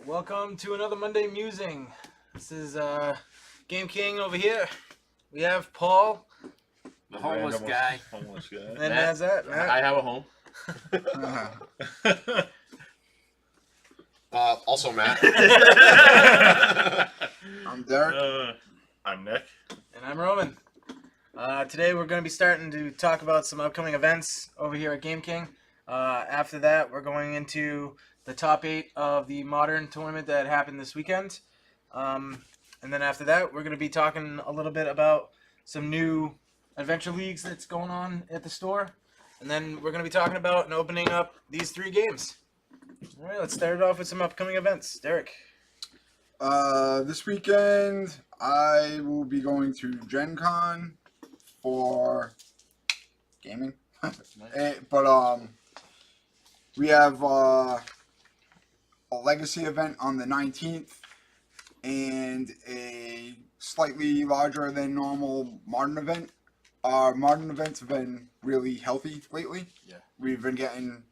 Welcome to another Monday Musing. This is Game King over here. We have Paul. The homeless guy. Homeless guy. And that's that. I have a home. Also Matt. I'm Derrick. I'm Nick. And I'm Roman. Today we're going to be starting to talk about some upcoming events over here at Game King. After that, we're going into the top 8 of the Modern tournament that happened this weekend. And then after that, we're going to be talking a little bit about some new adventure leagues that's going on at the store. And then we're going to be talking about and opening up these 3 games. All right, let's start it off with some upcoming events. Derrick. This weekend, I will be going to Gen Con for gaming. But we have a legacy event on the 19th and a slightly larger than normal modern event. Our modern events have been really healthy lately. Yeah. We've been getting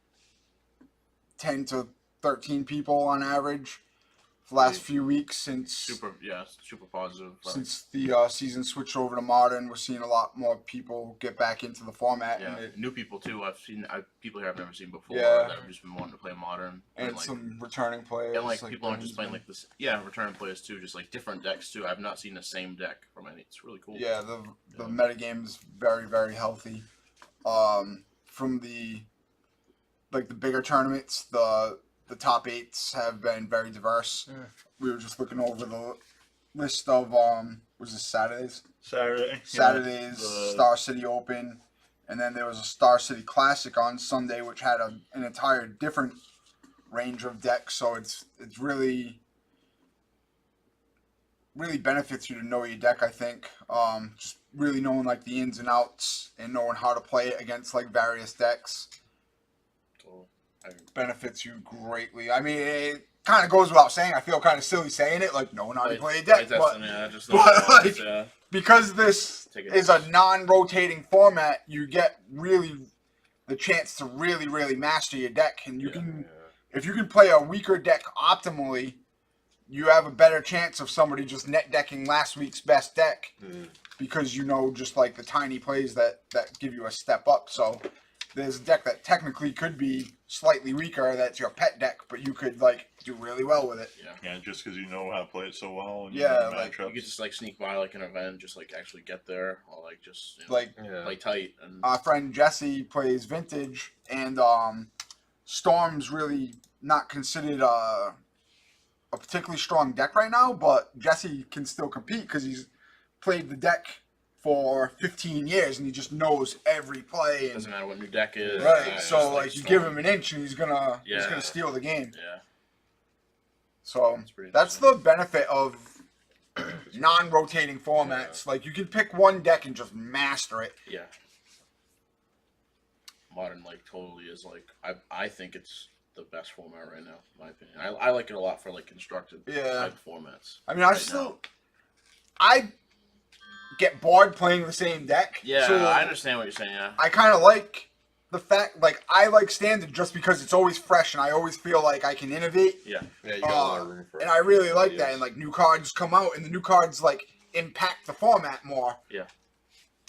10 to 13 people on average for the last few weeks since super positive. since the season switched over to modern. We're seeing a lot more people get back into the format. Yeah, And new people too. People here I've never seen before Yeah. that have just been wanting to play modern. and like, some returning players. and like people aren't just playing Benjamin. like this. Yeah, returning players too, just like different decks too. I've not seen the same deck from any. It's really cool. Yeah, the metagame is very, very healthy. From the bigger tournaments, the top 8s have been very diverse. Yeah. We were just looking over the list of was this Saturdays? Saturday's Star City Open, and then there was a Star City Classic on Sunday, which had an entire different range of decks. So it's really benefits you to know your deck. I think just really knowing like the ins and outs and knowing how to play it against like various decks benefits you greatly. I mean, it kind of goes without saying. I feel kind of silly saying it, like knowing how to play a deck, because this is a non-rotating format, you get really the chance to really master your deck, and if you can play a weaker deck optimally, you have a better chance of somebody just net decking last week's best deck because you know just like the tiny plays that give you a step up. So there's a deck that technically could be slightly weaker that's your pet deck, but you could like do really well with it. Yeah, just because you know how to play it so well. And Yeah, you know like, matchups. You could just like sneak by like an event, just like actually get there, or like just Like play tight. And our friend Jesse plays Vintage, and Storm's really not considered a particularly strong deck right now, but Jesse can still compete because he's played the deck for 15 years and he just knows every play. And, doesn't matter what new deck is. right, so just, like you give him an inch and he's gonna steal the game. Yeah. So that's the benefit of non-rotating formats. Like you can pick one deck and just master it. Yeah. Modern like totally is like I think it's the best format right now, in my opinion. I like it a lot for like constructed type formats. I mean, I get bored playing the same deck. Yeah, so I understand what you're saying. Yeah. I kind of like the fact, like I like Standard just because it's always fresh and I always feel like I can innovate. Yeah. Yeah, you got a lot of room for and I really like that. ideas. And like new cards come out and the new cards like impact the format more. Yeah.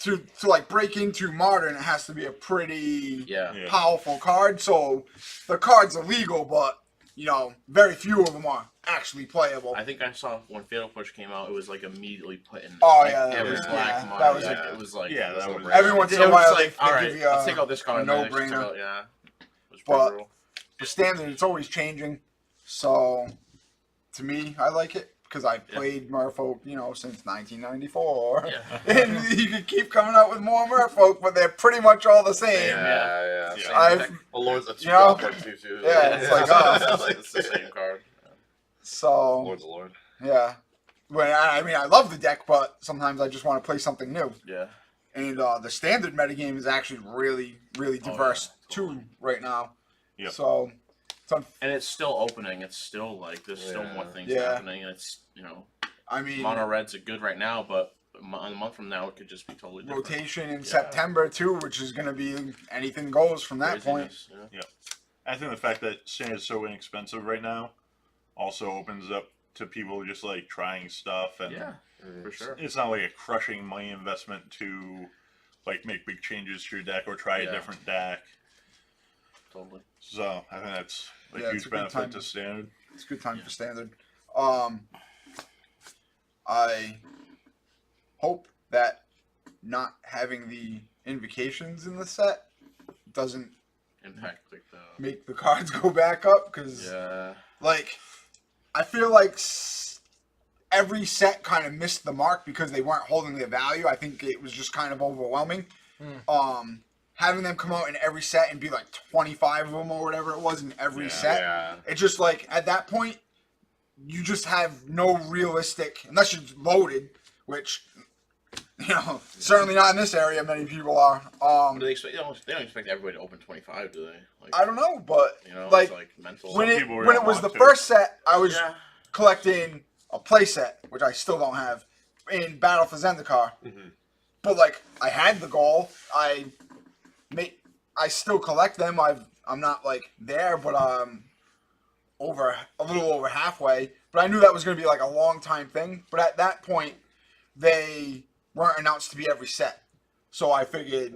To like break into Modern, it has to be a pretty Yeah. powerful card. So the cards are legal, but you know, very few of them are actually playable. I think I saw when Fatal Push came out, it was like immediately put in Oh, like, yeah, every yeah, black yeah. Modern. That was deck. a- It was like yeah, that was Every once it in a was while, like, they all right, give you let's take out this card. a and then just no-brainer. take out- Yeah. It was pretty But brutal. for Standard, it's always changing. So to me, I like it because I played Merfolk, you know, since 1994. Yeah. And you can keep coming out with more Merfolk, but they're pretty much all the same. Yeah. Yeah. Same I've- deck. Well, Lord's a you know? two-drop one too. Yeah, it's like, oh. It's the same card. So Lord's a Lord. yeah. I mean, I love the deck, but sometimes I just want to play something new. Yeah. And the Standard metagame is actually really diverse totally. too right now. Yep. So And it's still opening. It's still like there's still more things Yeah. happening. And it's I mean, mono reds are good right now, but a month from now it could just be totally different. rotation in September too, which is going to be anything goes from that point. Craziness, yeah. I think the fact that Standard's so inexpensive right now also opens up to people just like trying stuff, and Yeah, for sure. it's not like a crushing money investment to like make big changes to your deck or try a different deck. Totally. So I think that's a Yeah, it's huge a good benefit time. to standard. It's a good time for standard. I hope that not having the invocations in the set doesn't Impact like the. make the cards go back up, because like I feel like every set kind of missed the mark because they weren't holding their value. I think it was just kind of overwhelming. Having them come out in every set and be like 25 of them or whatever it was in every set. It's just like at that point you just have no realistic, unless you're loaded, which certainly not in this area. Many people are. Do they expect? They don't expect everybody to open 25, do they? Like, I don't know, but like, it's like mental. when it was the first set, I was collecting a play set, which I still don't have, in Battle for Zendikar. But like I had the goal. I still collect them. I'm not like there, but a little over halfway. But I knew that was going to be like a long time thing. But at that point, they weren't announced to be every set. So I figured,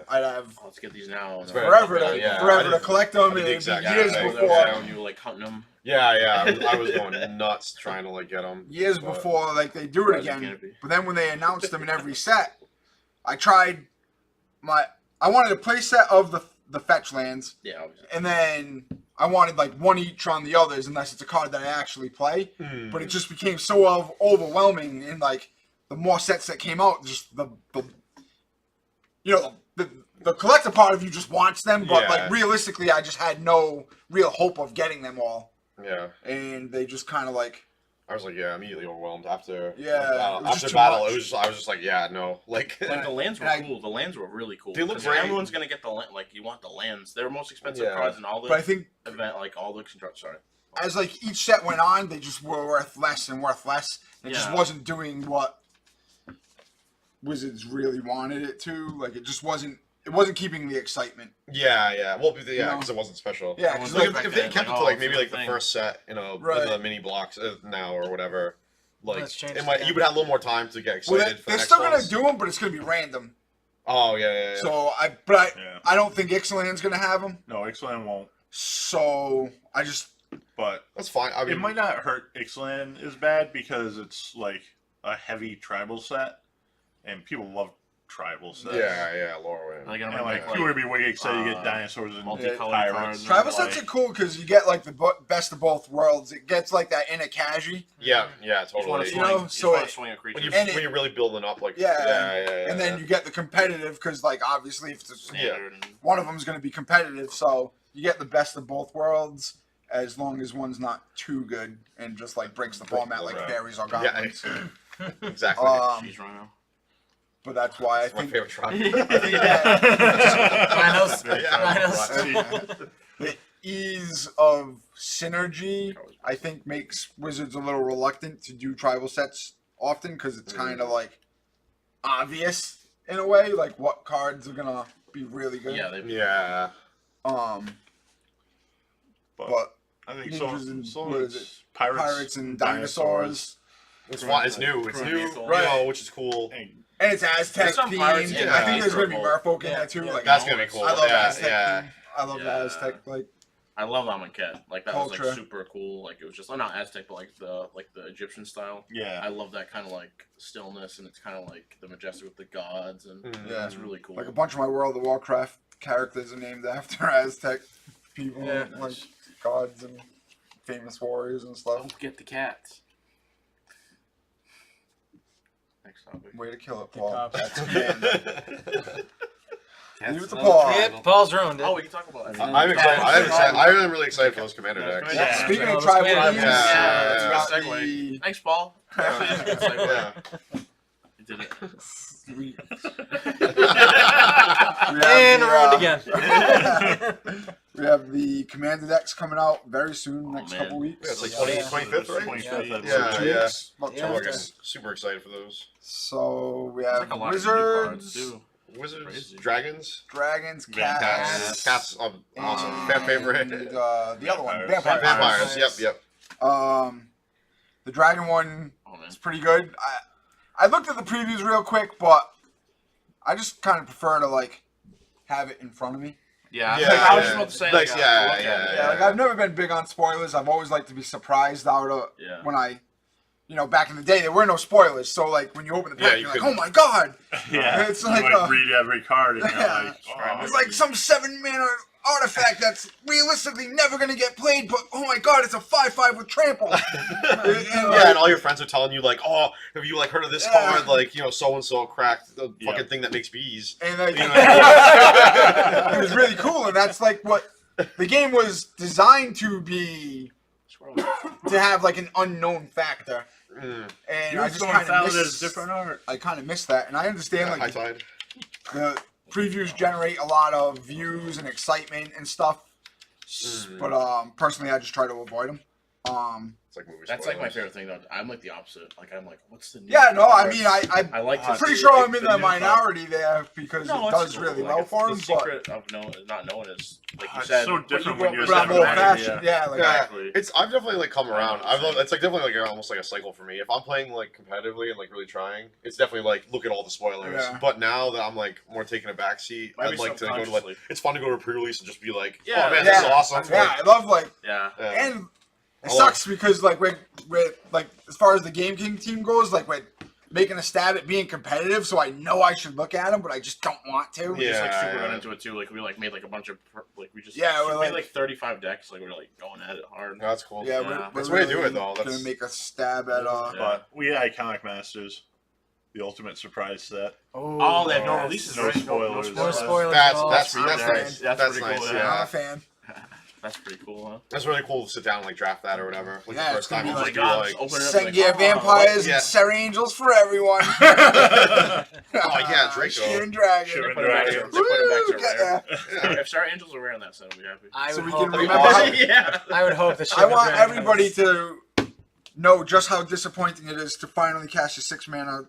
I'd have let's get these now. forever to collect them. And it'd be years before. You were like hunting them. I was going nuts trying to like get them. Years before, like they do it again. But then when they announced them in every set, I tried I wanted a play set of the fetch lands. Yeah, obviously. And then I wanted like one each on the others, unless it's a card that I actually play. But it just became so overwhelming, and like the more sets that came out, just the collector part of you just wants them, but like realistically, I just had no real hope of getting them all. Yeah. And they just kind of like. I was like, immediately overwhelmed after. After battle, much. I was just like, no, like. Like the lands were cool. The lands were really cool. They look great. Everyone's gonna get the like. You want the lands. They're most expensive cards in all the. But I think all the construct. Sorry. As like each set went on, they just were worth less and worth less. It just wasn't doing what Wizards really wanted it to. Like it just wasn't. It wasn't keeping the excitement. Well, because it wasn't special. Yeah, because if they kept it to like maybe like the first set, the mini blocks now or whatever, like you would have a little more time to get excited. They're still gonna do them, but it's gonna be random. Oh yeah. So I don't think Ixalan's gonna have them. No, Ixalan won't. So But that's fine. I mean, it might not hurt Ixalan as bad because it's like a heavy tribal set, and people love tribal sets. Lore and like people would be way excited to get dinosaurs and multicolored pirates. Tribal sets are cool because you get like the best of both worlds. It gets like that inner casual. Yeah, totally. When you're really building up, like and then you get the competitive because like obviously if it's one of them is going to be competitive, so you get the best of both worlds as long as one's not too good and just like breaks the format like fairies or goblins. Exactly. She's Rhino. But that's why I think my favorite tribe. The ease of synergy, I think, makes Wizards a little reluctant to do tribal sets often because it's kind of like obvious in a way, like what cards are gonna be really good. But I think ninjas pirates and dinosaurs. It's fun. It's new. Which is cool. And it's Aztec themed. I think there's gonna be merfolk in that too. Like that's gonna be cool. I love Aztec. I love the Aztec I love Amonkhet. Like that culture. was like super cool. Like it was just not Aztec, but like the Egyptian style. Yeah. I love that kind of like stillness, and it's kind of like the majestic with the gods, and it's really cool. Like a bunch of my World of Warcraft characters are named after Aztec people, like gods and famous warriors and stuff. Don't forget the cats. Next topic. Way to kill it, Paul. That's Leave it to Paul. Paul's ruined it. Oh, we can talk about it. I'm excited. I'm really excited for those commander decks. Speaking of tribal decks, thanks, Paul. You did it. And ruined again. We have the commander decks coming out very soon, next couple weeks. It's like 25th, right? 25th. Yeah. Super excited for those. So we have like Wizards, Dragons, Cats. Cats, awesome. Fan favorite. And, the other one, Vampires. Vampires. Yep. The dragon one Oh, man. is pretty good. I looked at the previews real quick, but I just kind of prefer to like have it in front of me. Yeah, Yeah, like, I was yeah. just about to say, Like, like, yeah, look at it. Yeah, like I've never been big on spoilers. I've always liked to be surprised out of Yeah. when I, back in the day there were no spoilers. So like when you open the pack, Yeah, you're you like, oh my god! Yeah, It's you like might read every card and you're yeah. like, oh, It's like some 7-mana artifact that's realistically never gonna get played, but oh my god, it's a 5/5 with trample. And all your friends are telling you like, oh, have you like heard of this card? Like, so and so cracked the fucking thing that makes bees. And like, it was really cool, and that's like what the game was designed to be, to have like an unknown factor. And I just kind of miss different art. I kind of miss that, and I understand High like tide. the previews generate a lot of views and excitement and stuff, but personally, I just try to avoid them. It's like movie That's like my spoilers. favorite thing, though. I'm like the opposite. Like, I'm like, what's the new Yeah, no, I card? mean, I like to I'm pretty see, sure like, I'm in the the new card. minority there because No, it it's does cool. really Like, well it's for the him, but. secret of not knowing is, like you It's said, so but different you when grew up you're with But I'm seven, that old right? fashioned, idea. yeah, like Exactly. I've definitely like come around. It's like definitely like almost like a cycle for me. If I'm playing like competitively and like really trying, it's definitely like look at all the spoilers. Yeah. But now that I'm like more taking a backseat, Maybe I'd like to go to like subconsciously. it's fun to go to a pre-release and just be like, Yeah, oh man, yeah, this is awesome. yeah, I love like, Yeah. and it I love- sucks because like we're like as far as the Game King team goes, like we're making a stab at being competitive, so I know I should look at them, but I just don't want to. We just like Yeah, super yeah. got into it too. Like we like made like a bunch of like we just Yeah, we're made like- like 35 decks. Like we were like going at it hard. No, that's cool. Yeah, Yeah. we're That's the way to do really it, though. gonna That's- make a stab at Yeah. But we Iconic Masters, the ultimate surprise set. Oh, they have no yes. releases, No right? spoilers. No spoilers. That's at all. that's I'm that's a fan. nice. That's That's pretty nice. cool, I'm Yeah, a fan. That's pretty cool, huh? that's really cool to sit down and like draft that or whatever. Like Yeah, the it's first gonna time be you Oh just my be god! like, Just open it up. Sengia like, vampires yeah. and Sarah Angels for everyone. oh yeah, Draco. Sheeran Dragon. Sheeran Put it back to- Dragon. they put it back to Woo, rare. yeah. If Star Angels are rare in that set, I'll be happy. I So would we hope can that- remember how- yeah. I would hope that I want everybody to know just how disappointing it is to finally cast a 6-mana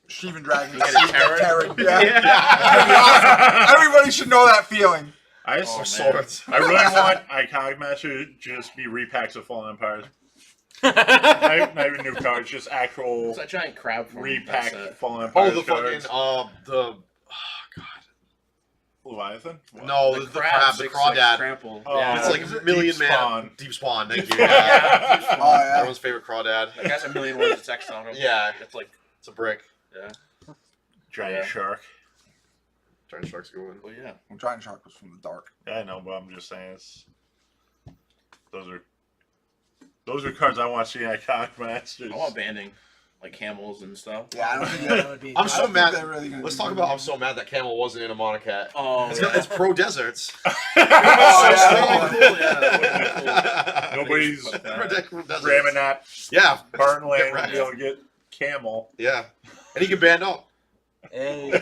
Sheevan Dragon. You get a Terran? Yeah. Everybody should know that feeling. I Oh, just, man. Swords. I really want Iconic Masters to just be repacks of Fallen Empires. Not even new cards, just actual It's a giant crab from that repack set. Fallen Oh, Empires the cards. fucking Leviathan? no, the crab, the crawdad. Trample. Oh, Yeah. It's like Is it million Deep man Spawn? deep spawn. Thank you. Yeah. Yeah. Oh, yeah. Everyone's favorite crawdad. That guy's a million words of text on him. Yeah, It's like, it's a brick. yeah. Giant Yeah. Shark. Giant sharks go in. Well, yeah. Well, Giant Shark was from the dark. Yeah, I know, but I'm just saying those are cards I want to see in Iconic Masters. I want banding. Like camels and stuff. Yeah, I don't think That would be. I'm I so don't think mad. they're really gonna Let's do talk good. about. I'm so mad that Camel wasn't in a Monocat. Oh, It's pro deserts. Oh, that would yeah. be cool. Yeah, that would be cool. Nobody's But, Deserts. ramming that Yeah, Barton Land Get to be able to get Camel. yeah, and he can band up. Hey.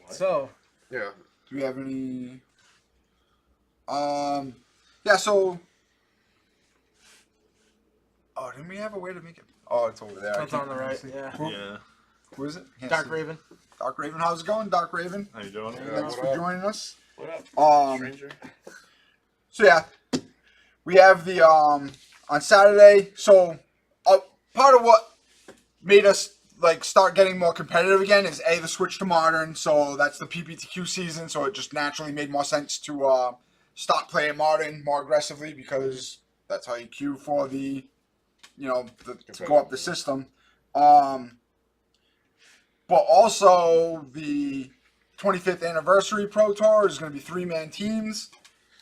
So Yeah. Do we have any? Yeah. So. Oh, didn't we have a way to make it? Oh, it's over there. I it's can't on the right. see. Yeah. Who, Yeah. who is it? Can't Dark see. Raven. Dark Raven. How's it going, Dark Raven? How you doing? Yeah. Thanks what for up? joining us. What up, stranger? So yeah, we have the on Saturday. So part of what made us like start getting more competitive again is the switch to modern. So that's the PPTQ season. So it just naturally made more sense to stop playing modern more aggressively because that's how you queue for the to go up the system. But also the 25th anniversary Pro Tour is going to be 3-man teams.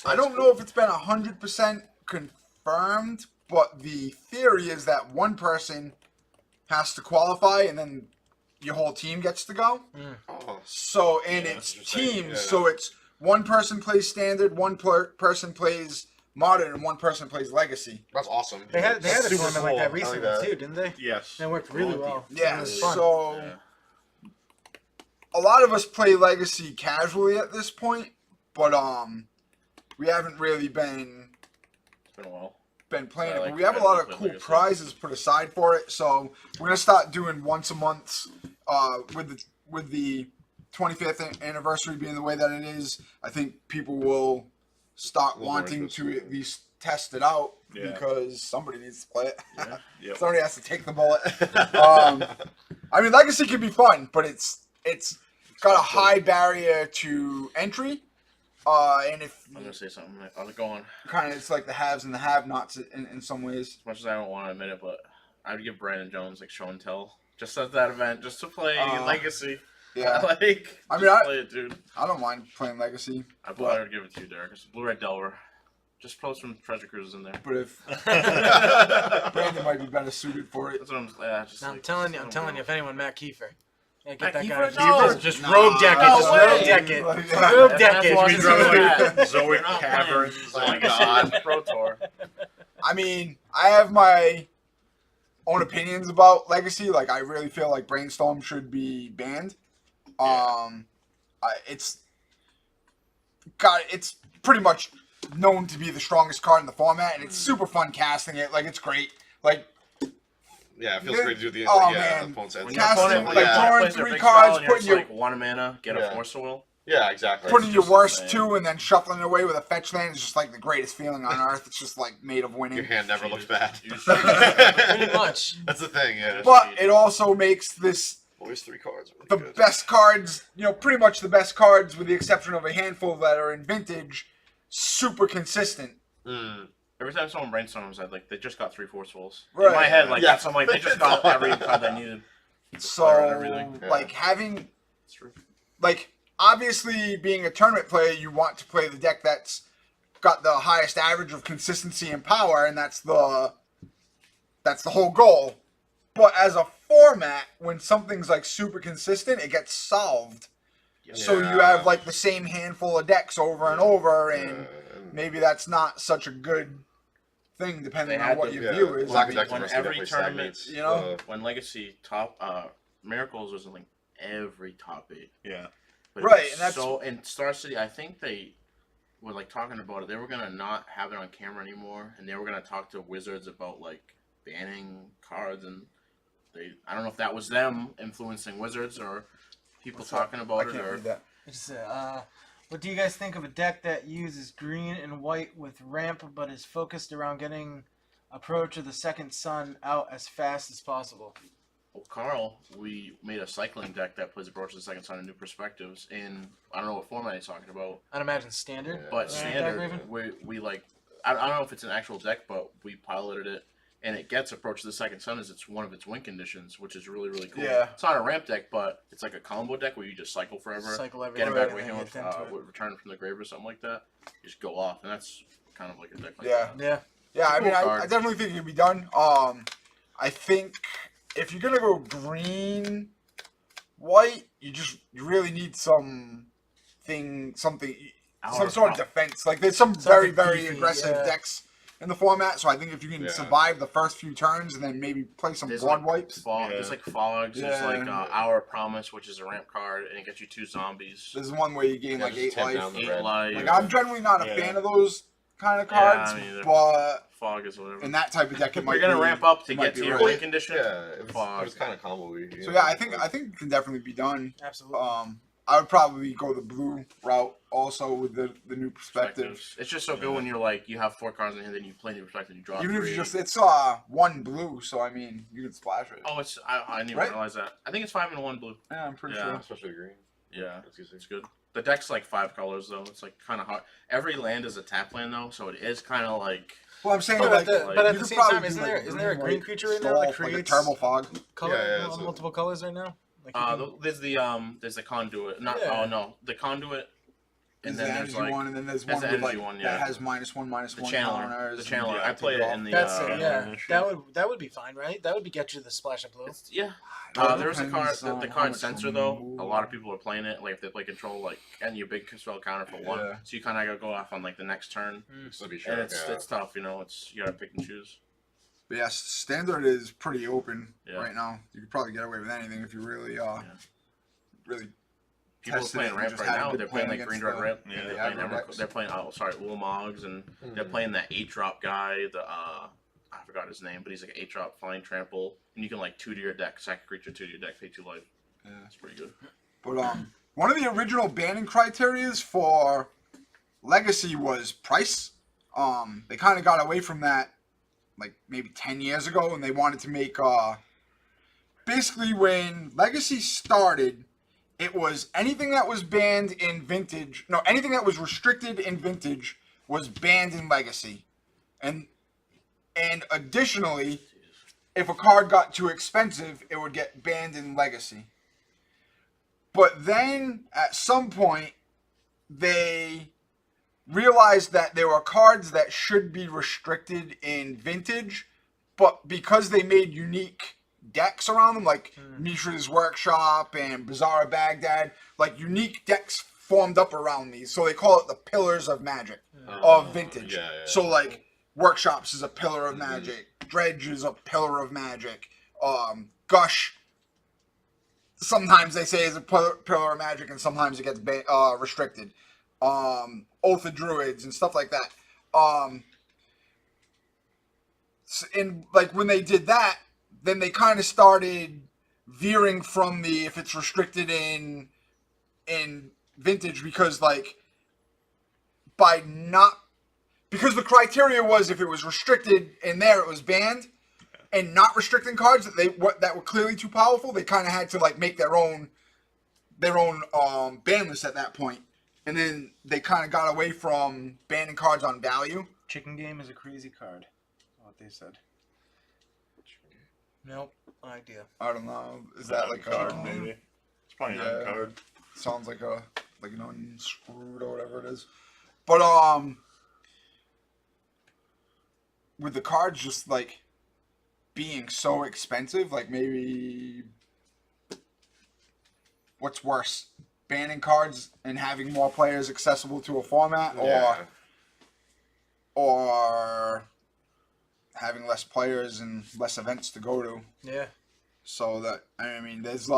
I don't know if it's been 100% confirmed, but the theory is that one person has to qualify and then your whole team gets to go. Oh, So, and Yeah, it's that's interesting. teams, Yeah. so it's one person plays standard, one person plays modern, and one person plays legacy. that's awesome. They had a That's super tournament like cool. that I like recently that. too, didn't they? Yes. That worked really well. Yeah, It was fun. so Yeah. a lot of us play legacy casually at this point, but we haven't really been It's been a while. playing I it. like But we have a lot of play cool Legacy. prizes put aside for it, so we're gonna start doing once a month. With the 25th anniversary being the way that it is, I think people will start A little more wanting to interesting. at least test it out Yeah. because somebody needs to play it. Yeah. Yep. Somebody has to take the bullet. I mean, Legacy can be fun, but it's got a high barrier to entry. And if I'm gonna say something. I'll go on. kind of it's like the haves and the have-nots in some ways. As much as I don't want to admit it, but I'd give Brandon Jones like show and tell just at that event, just to play Legacy. Yeah, Like, I mean, just play it, dude. I don't mind playing Legacy, I would give it to you, Derrick. It's Blue Red Delver. Just post some treasure cruises in there. but if Brandon might be better suited for it. That's what I'm. Yeah, just I'm like, telling you, if anyone, Matt Kiefer. Yeah, get that guy. No. Just rogue deck it. Just rogue deck it. Rogue deck it. That's We drove like We're Zoic not Caverns. playing. Oh my God. Pro Tour. I mean, I have my own opinions about Legacy. Like, I really feel like Brainstorm should be banned. It's pretty much known to be the strongest card in the format, and it's super fun casting it. Like, it's great. Like, Yeah, it feels great to do the man. opponent's When ends. your Casting, opponent like, drawing plays their 3 big cards, spell and you're putting just your- like 1 mana, get a Yeah. Force of Will. Yeah, exactly. putting your just worst insane. 2 and then shuffling it away with a fetch land is just like the greatest feeling on earth. It's just like made of Your winning. hand never looks bad. Pretty much. That's the thing, yeah. But it also makes this Always 3 cards. Really the good. best cards, pretty much the best cards with the exception of a handful that are in Vintage, super consistent. Mm. Every time someone brainstorms, I'd like they just got 3 Force Wills. Right. In my head, like Yeah. that's I'm like they just got every card they needed. So, everything. Yeah. like, having, It's true. like, obviously being a tournament player, you want to play the deck that's got the highest average of consistency and power, and that's the whole goal. But as a format, when something's like super consistent, it gets solved. So you Yeah. have like the same handful of decks over and over, and maybe that's not such a good thing depending They on had what to- your Yeah, view is. Black I mean, Deck when Diversity every definitely tournament, stagnates, you know? When Legacy top Miracles was in like every top 8. Yeah. But Right, it was and that's- so in Star City, I think they were like talking about it. They were gonna not have it on camera anymore, and they were gonna talk to Wizards about like banning cards, and I don't know if that was them influencing Wizards or people talking I about it can't or read that. What do you guys think of a deck that uses green and white with ramp, but is focused around getting Approach of the Second Sun out as fast as possible? Well, Carl, we made a cycling deck that plays Approach to the Second Sun in New Perspectives in I don't know what format he's talking about, I'd imagine standard. Yeah. but Right, standard Raven? we like I don't know if it's an actual deck, but we piloted it. And it gets Approach to the Second Sun as it's one of its win conditions, which is really, really cool. Yeah. It's not a ramp deck, but it's like a combo deck where you just cycle forever, Cycle every get it turn back with and him then with, get into it. with Return from the Grave or something like that. You just go off, and that's kind of like a deck like Yeah. that. Yeah. Yeah, I Cool mean, I card. definitely think it can be done. I think if you're gonna go green, white, you really need some sort of defense. Like, there's some very, Something very beefy, aggressive yeah. decks in the format. So I think if you can Yeah. survive the first few turns and then maybe play some There's board like wipes. There's like Fogs. There's like Yeah. Our Promise, which is a ramp card, and it gets you 2 zombies. There's one where you gain Yeah, like just 8 10 life. down the 8 red. life. Like, I'm generally not a Yeah. fan of those kind of Yeah, cards, I mean, but Fog is whatever. in that type of deck, it might You're gonna be, ramp up to it might get be to your right. win condition. Yeah, it Fog. was kind of combo-y. So yeah, I think it can definitely be done. Absolutely. I would probably go the blue route also with the new perspective. It's just so good when you're like you have 4 cards in hand, then you play New Perspective, you draw Even 3. if it's one blue, so I mean you can splash it. Oh, I didn't even Right? realize that. I think it's 5 and 1 blue. Yeah, I'm pretty Yeah. sure. Especially green. Yeah, That's easy. it's good. The deck's like 5 colors though. It's like kind of hard. Every land is a tap land though, so it is kind of like Well, I'm saying But like, at the you could same probably time, do, isn't like, there a green white creature right now stall, that like a creates turbo fog? color, Yeah, it's multiple colors right now? Like you can- there's the conduit. Not Yeah. oh no, the conduit. And There's then the there's energy like one, and then there's there's one the with like energy one, that yeah. has -1/-1 the channeler. counters. The channeler. yeah, I played take it it in the. That's it. and Yeah, shit. that would be fine, right? That would get you the splash of blue. Yeah. It There's a card. depends The on how card much sensor room though. you move. A lot of people are playing it. Like if they play control, like and your big spell counter for 1. Yeah. So you kind of gotta go off on like the next turn, Just to be sure. and it's yeah. it's tough. You know, you gotta pick and choose. But yes, standard is pretty open Yeah. right now. You could probably get away with anything if you really, really. People are Tested it playing and ramp just right had a now. good They're playing plan like green against red ramp. yeah, They're the playing aggro decks. they're playing Ullmogs and they're playing that 8-drop guy. I forgot his name, but he's like an 8-drop flying trample, and you can like 2 to your deck, sack a creature 2 to your deck, pay 2 life. Yeah. That's pretty good. But one of the original banning criterias for Legacy was price. They kind of got away from that like maybe 10 years ago, and they wanted to make basically when Legacy started, it was anything that was banned in Vintage. No, anything that was restricted in Vintage was banned in Legacy, and additionally, if a card got too expensive, it would get banned in Legacy. But then at some point, they realized that there were cards that should be restricted in Vintage, but because they made unique decks around them, like Mishra's Workshop and Bazaar of Baghdad, like unique decks formed up around these. So they call it the Pillars of Magic of Vintage. Yeah. So like Workshops is a pillar of magic. Dredge is a pillar of magic. Gush, sometimes they say is a pillar of magic, and sometimes it gets restricted. Oath of Druids and stuff like that. And like when they did that, then they kind of started veering from the if it's restricted in Vintage, because like because the criteria was if it was restricted in there, it was banned, and not restricting cards that were clearly too powerful, they kind of had to like make their own ban list at that point. And then they kind of got away from banning cards on value. Chicken Game is a crazy card. What they said. Nope, no idea. I don't know. Is that like card maybe? It's probably an card. Sounds like an unscrewed or whatever it is. But with the cards just like being so expensive, like maybe what's worse, banning cards and having more players accessible to a format, or having less players and less events to go to. Yeah. So that, I mean, there's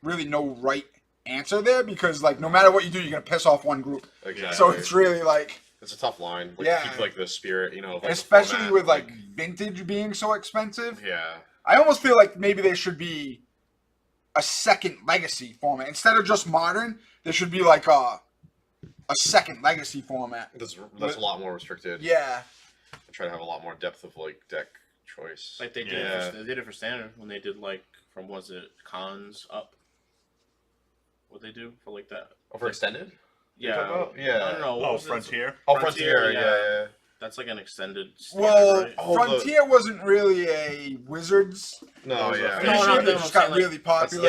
really no right answer there, because like no matter what you do, you're gonna piss off one group. Exactly. So it's really like it's a tough line. Like, yeah. Keep like the spirit, you know. Like, especially format, with like Vintage being so expensive. Yeah. I almost feel like maybe there should be a second Legacy format instead of just Modern. There should be like a second Legacy format. That's a lot more restricted. Yeah. I try to have a lot more depth of like deck choice. Like they did. They did it for Standard when they did like from Cons up. What they do for like that? Oh, for extended? Yeah. Yeah. I don't know. Oh, Frontier. Oh, Frontier. Yeah. That's like an extended standard, Well, right? Frontier wasn't really a Wizards. No, yeah. It just got really popular.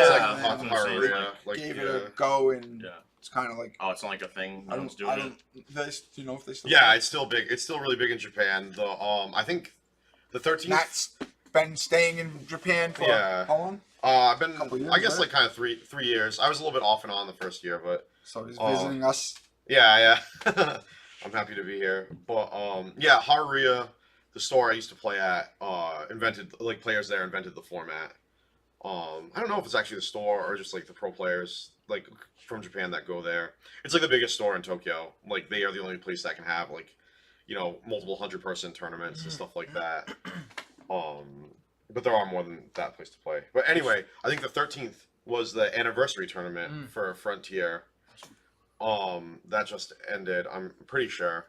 Gave it a go, and it's kind of like. Oh, it's not like a thing. No one's doing it. Do you know if they still? Yeah, it's still big. It's still really big in Japan. I think the 13th. Matt's been staying in Japan for how long? I've been, years, I guess, right? like kind of 3 years. I was a little bit off and on the first year, but. So he's visiting us. Yeah. I'm happy to be here. But Haruya, the store I used to play at, players there invented the format. I don't know if it's actually the store or just like the pro players like from Japan that go there. It's like the biggest store in Tokyo. Like they are the only place that can have like, multiple 100-person tournaments and stuff like that. But there are more than that place to play. But anyway, I think the 13th was the anniversary tournament for Frontier. That just ended. I'm pretty sure.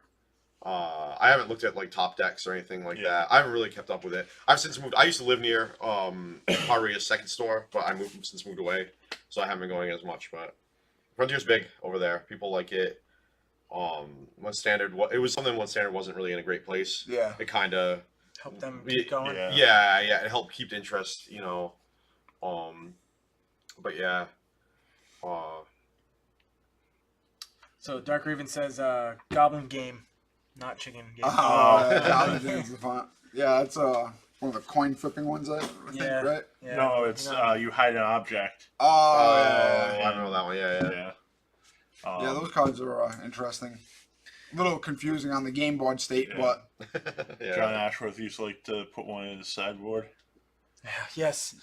I haven't looked at like top decks or anything like that. I haven't really kept up with it. I've since moved. I used to live near Haruya's second store, but I moved away, so I haven't been going as much. But Frontier's big over there. People like it. When Standard, it was something when Standard wasn't really in a great place. Yeah, it kind of helped them keep going. Yeah, it helped keep interest. But yeah. So Dark Raven says Goblin Game, not Chicken Game. Goblin Game's the font. Yeah, it's one of the coin flipping ones, I think, right? Yeah. No, it's you hide an object. I don't know that one. Yeah. Yeah, those cards are interesting. A little confusing on the game board state, but John Ashworth used to like to put one in his sideboard. Yes.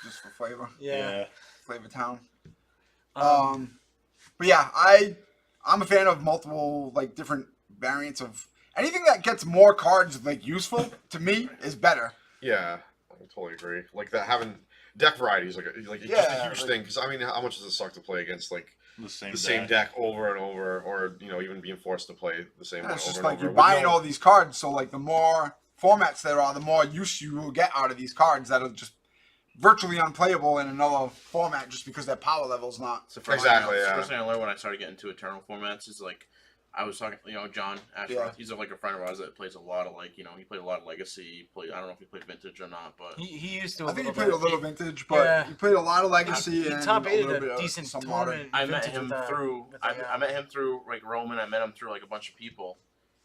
Just for flavor. Yeah. Flavor Town. But yeah, I'm a fan of multiple like different variants of anything that gets more cards like useful to me is better. Yeah, I totally agree. Like that having deck variety is like just a huge thing because I mean, how much does it suck to play against like the same deck over and over, or even being forced to play the same one It's over just and like over. you're with buying no- all these cards, so like the more formats there are, the more use you will get out of these cards that are just virtually unplayable in another format just because their power level's not. It's the first Exactly, Thing, yeah. The first thing I learned when I started getting into Eternal formats is like, I was talking, John Ashworth. Yeah. He's like a friend of ours that plays a lot of he played a lot of Legacy. I don't know if he played Vintage or not, but He used to. I think he played a little vintage, but Yeah. he played a lot of legacy He and top a eighted little bit a of decent some modern. tournament. I met vintage him with, through. with I met him through like Roman. I met him through like a bunch of people,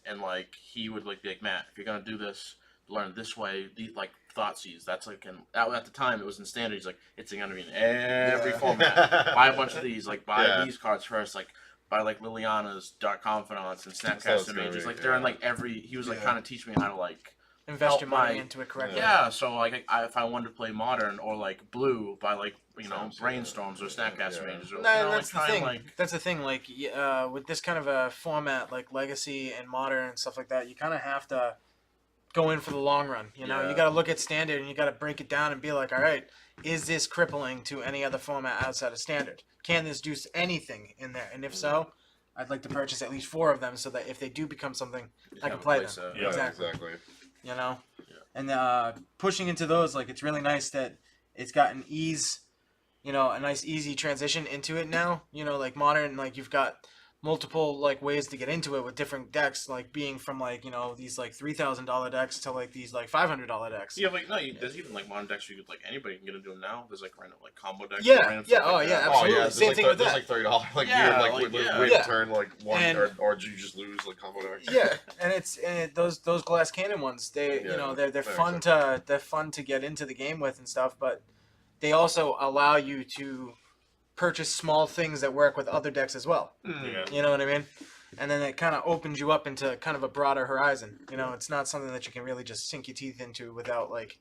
and like he would like be like, Matt, if you're gonna do this, learn this way. These like Thoughtseize. That's like at the time it was in standard. He's like, it's gonna be in every Yeah. format. Buy a bunch of these. Like buy Yeah. these cards first. Like buy like Liliana's Dark Confidants and So it's Snapcaster gonna Mages. be- Like they're in yeah. like every. He was like Yeah. trying to teach me how to like. invest help your money my- into it correctly. Yeah, so like if I wanted to play Modern or like Blue by like Sounds, Brainstorms or Snapcaster yeah. Mages or No, that's like, the thing. like That's the thing. Like, with this kind of a format, like Legacy and Modern and stuff like that, you kind of have to go in for the long run. You know, Yeah. you got to look at Standard and you got to break it down and be like, all right, is this crippling to any other format outside of Standard? Can this do anything in there? And if so, I'd like to purchase at least 4 of them so that if they do become something, just I have can a play place them. to- Yeah. Exactly. You know, Yeah. and pushing into those, like, it's really nice that it's got an ease, a nice easy transition into it now. Like Modern, like you've got multiple like ways to get into it with different decks, like being from like these like $3,000 decks to like these like $500 decks. Yeah, like there's even like modern decks you could like anybody can get into them now. There's like random like combo decks. Yeah, random yeah, stuff like oh, that. yeah, Oh absolutely. yeah, there's Same like thing there's with that. like $30 like Yeah, weird like, yeah. win Yeah. turn like one And- or do you just lose like combo deck? Yeah, and those glass cannon ones, they Yeah, they're very fun to get into the game with and stuff, but they also allow you to purchase small things that work with other decks as well. Yeah. You know what I mean? And then it kind of opens you up into kind of a broader horizon. It's not something that you can really just sink your teeth into without like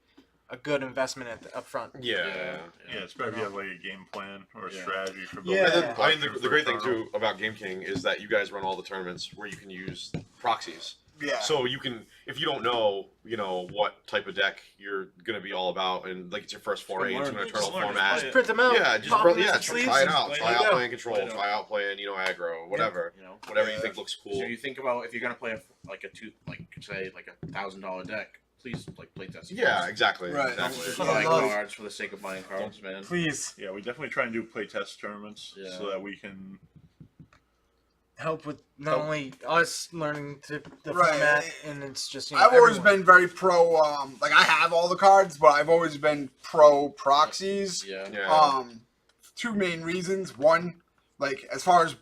a good investment up front. Yeah. Yeah, it's better if you have like a game plan or a Yeah. strategy for Yeah. And building. then, I mean, the great thing too about Game King is that you guys run all the tournaments where you can use proxies. Yeah. So you can, if you don't know, what type of deck you're gonna be all about, and like it's your first foray into an learn. eternal Just learn, format. just play it. Print them out. Yeah, just pop try them in the it sleeves, out. and Try play it out out. playing control. Play it Try out playing, aggro, whatever. Whatever you think looks So cool. you think about if you're gonna play say like $1,000 deck, please like play test. it Yeah, first. exactly. Right. Exactly. Just For buy the love. cards for the sake of buying cards, man. Please Yeah, we definitely try and do playtest tournaments Yeah. so that we can. help with not only us learning the Right. format, and it's just I've always everyone. been very pro. Like I have all the cards, but I've always been pro proxies. Yeah. Yeah. Two main reasons. One, like as far as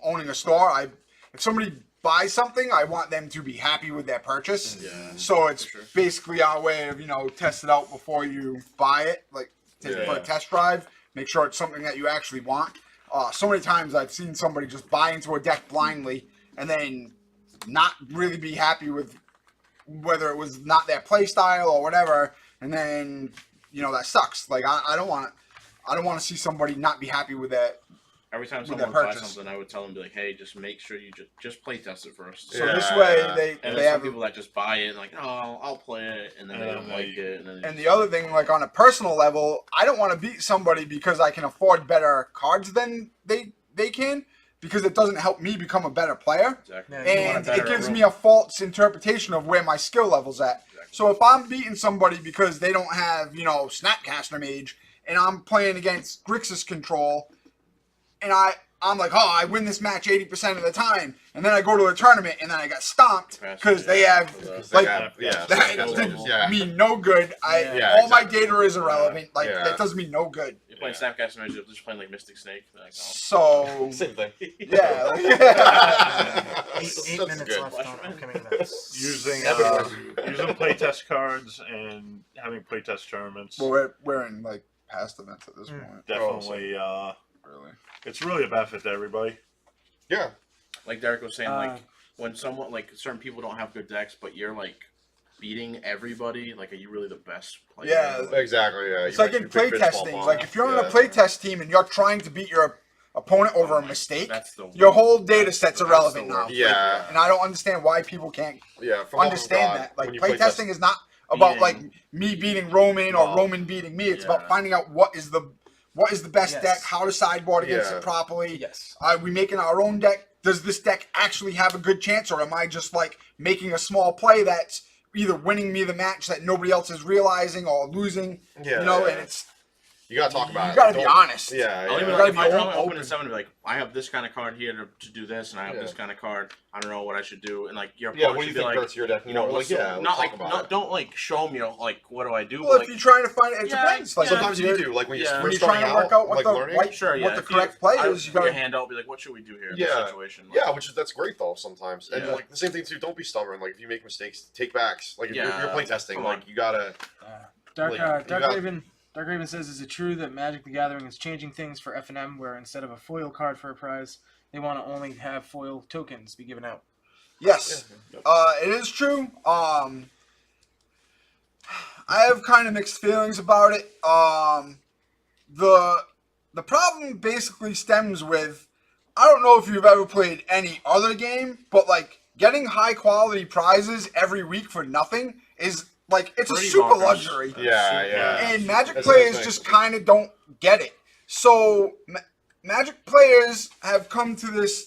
owning a store, if somebody buys something, I want them to be happy with their purchase. Yeah. So it's For sure. basically our way of test it out before you buy it, like take it for a Yeah. test drive. Make sure it's something that you actually want. So many times I've seen somebody just buy into a deck blindly and then not really be happy with whether it was not their play style or whatever, and then that sucks. Like I don't want to see somebody not be happy with that. Every time With someone that buys purchase. something, I would tell them, be like, hey, just make sure you just play test it first. So Yeah. this way And they there's some have. people that just buy it and like, oh, I'll play it, and then they don't like it. And then And the other thing, like on a personal level, I don't want to beat somebody because I can afford better cards than they can, because it doesn't help me become a better player. Exactly. Yeah, you want And a it gives me a false interpretation of where my skill level's at. Exactly. So if I'm beating somebody because they don't have, Snapcaster Mage, and I'm playing against Grixis Control, and I'm like, oh, I win this match 80% of the time, and then I go to a tournament and then I got stomped because they have like yeah. that Yeah. didn't mean no good. Yeah, all my exactly. data is irrelevant. Like Yeah. that doesn't mean no good. You're playing Snapcaster Mage, you're just playing like Mystic Snake. Like, oh. So Same thing. yeah, eight That's minutes good. left on upcoming events. Using playtest cards and having playtest tournaments. well, we're in like past events at this point. Definitely, Really, it's really a benefit to everybody. Yeah. Like Derrick was saying, Uh, like when someone like certain people don't have good decks, but you're like beating everybody. Like, are you really the best player? Yeah. Exactly. Yeah. it's like in playtesting. Like if you're on a playtest team and you're trying to beat your opponent over a mistake, That's the your whole data that's set's the irrelevant worst. now. Yeah. And I don't understand why people can't Yeah. For the love of understand God, that. Like when you play playtesting test- is not about Beating- like me beating Roman or No. Roman beating me. It's Yeah. about finding out what is the what is the best Yes. deck, how to sideboard against Yeah. it properly. Yes. Are we making our own deck? Does this deck actually have a good chance, or am I just like making a small play that's either winning me the match that nobody else is realizing or losing? Yeah, you know, yeah. and it's You gotta talk about you it. gotta be Don't- honest. Yeah, I'll even You yeah. gotta if be I draw my open. open seven, be like, I have this kind of card here to do this, and I have Yeah. this kind of card. I don't know what I should do, and like your Yeah, opponent what do you should be think like, hurts your deck you know, more? what's Like, the- yeah, not talk like about not it. don't like show me like what do I do. Well, but, if like, you're trying to find it, it Yeah, depends. Like yeah. Sometimes you do, like when you're Yeah. when first you're trying starting to work out what like the learning. right, sure, yeah, what the if correct you, play I is, you would gotta. your hand out, be like, what should we do here in this Yeah. situation? Like, Yeah, that's great though sometimes. And Yeah. like the same thing too, don't be stubborn. Like if you make mistakes, take backs. Like if you're Yeah, playtesting, come like on. you gotta Dark, Like, Dark you got- Raven. Dark Raven says, "Is it true that Magic the Gathering is changing things for FNM, where instead of a foil card for a prize, they want to only have foil tokens be given out?" Yes, it is true. I have kind of mixed feelings about it. The problem basically stems with, I don't know if you've ever played any other game, but like getting high quality prizes every week for nothing is like it's Pretty a super bonkers. luxury. Yeah, yeah. And Magic That's players nice. just kind of don't get it. So Magic players have come to this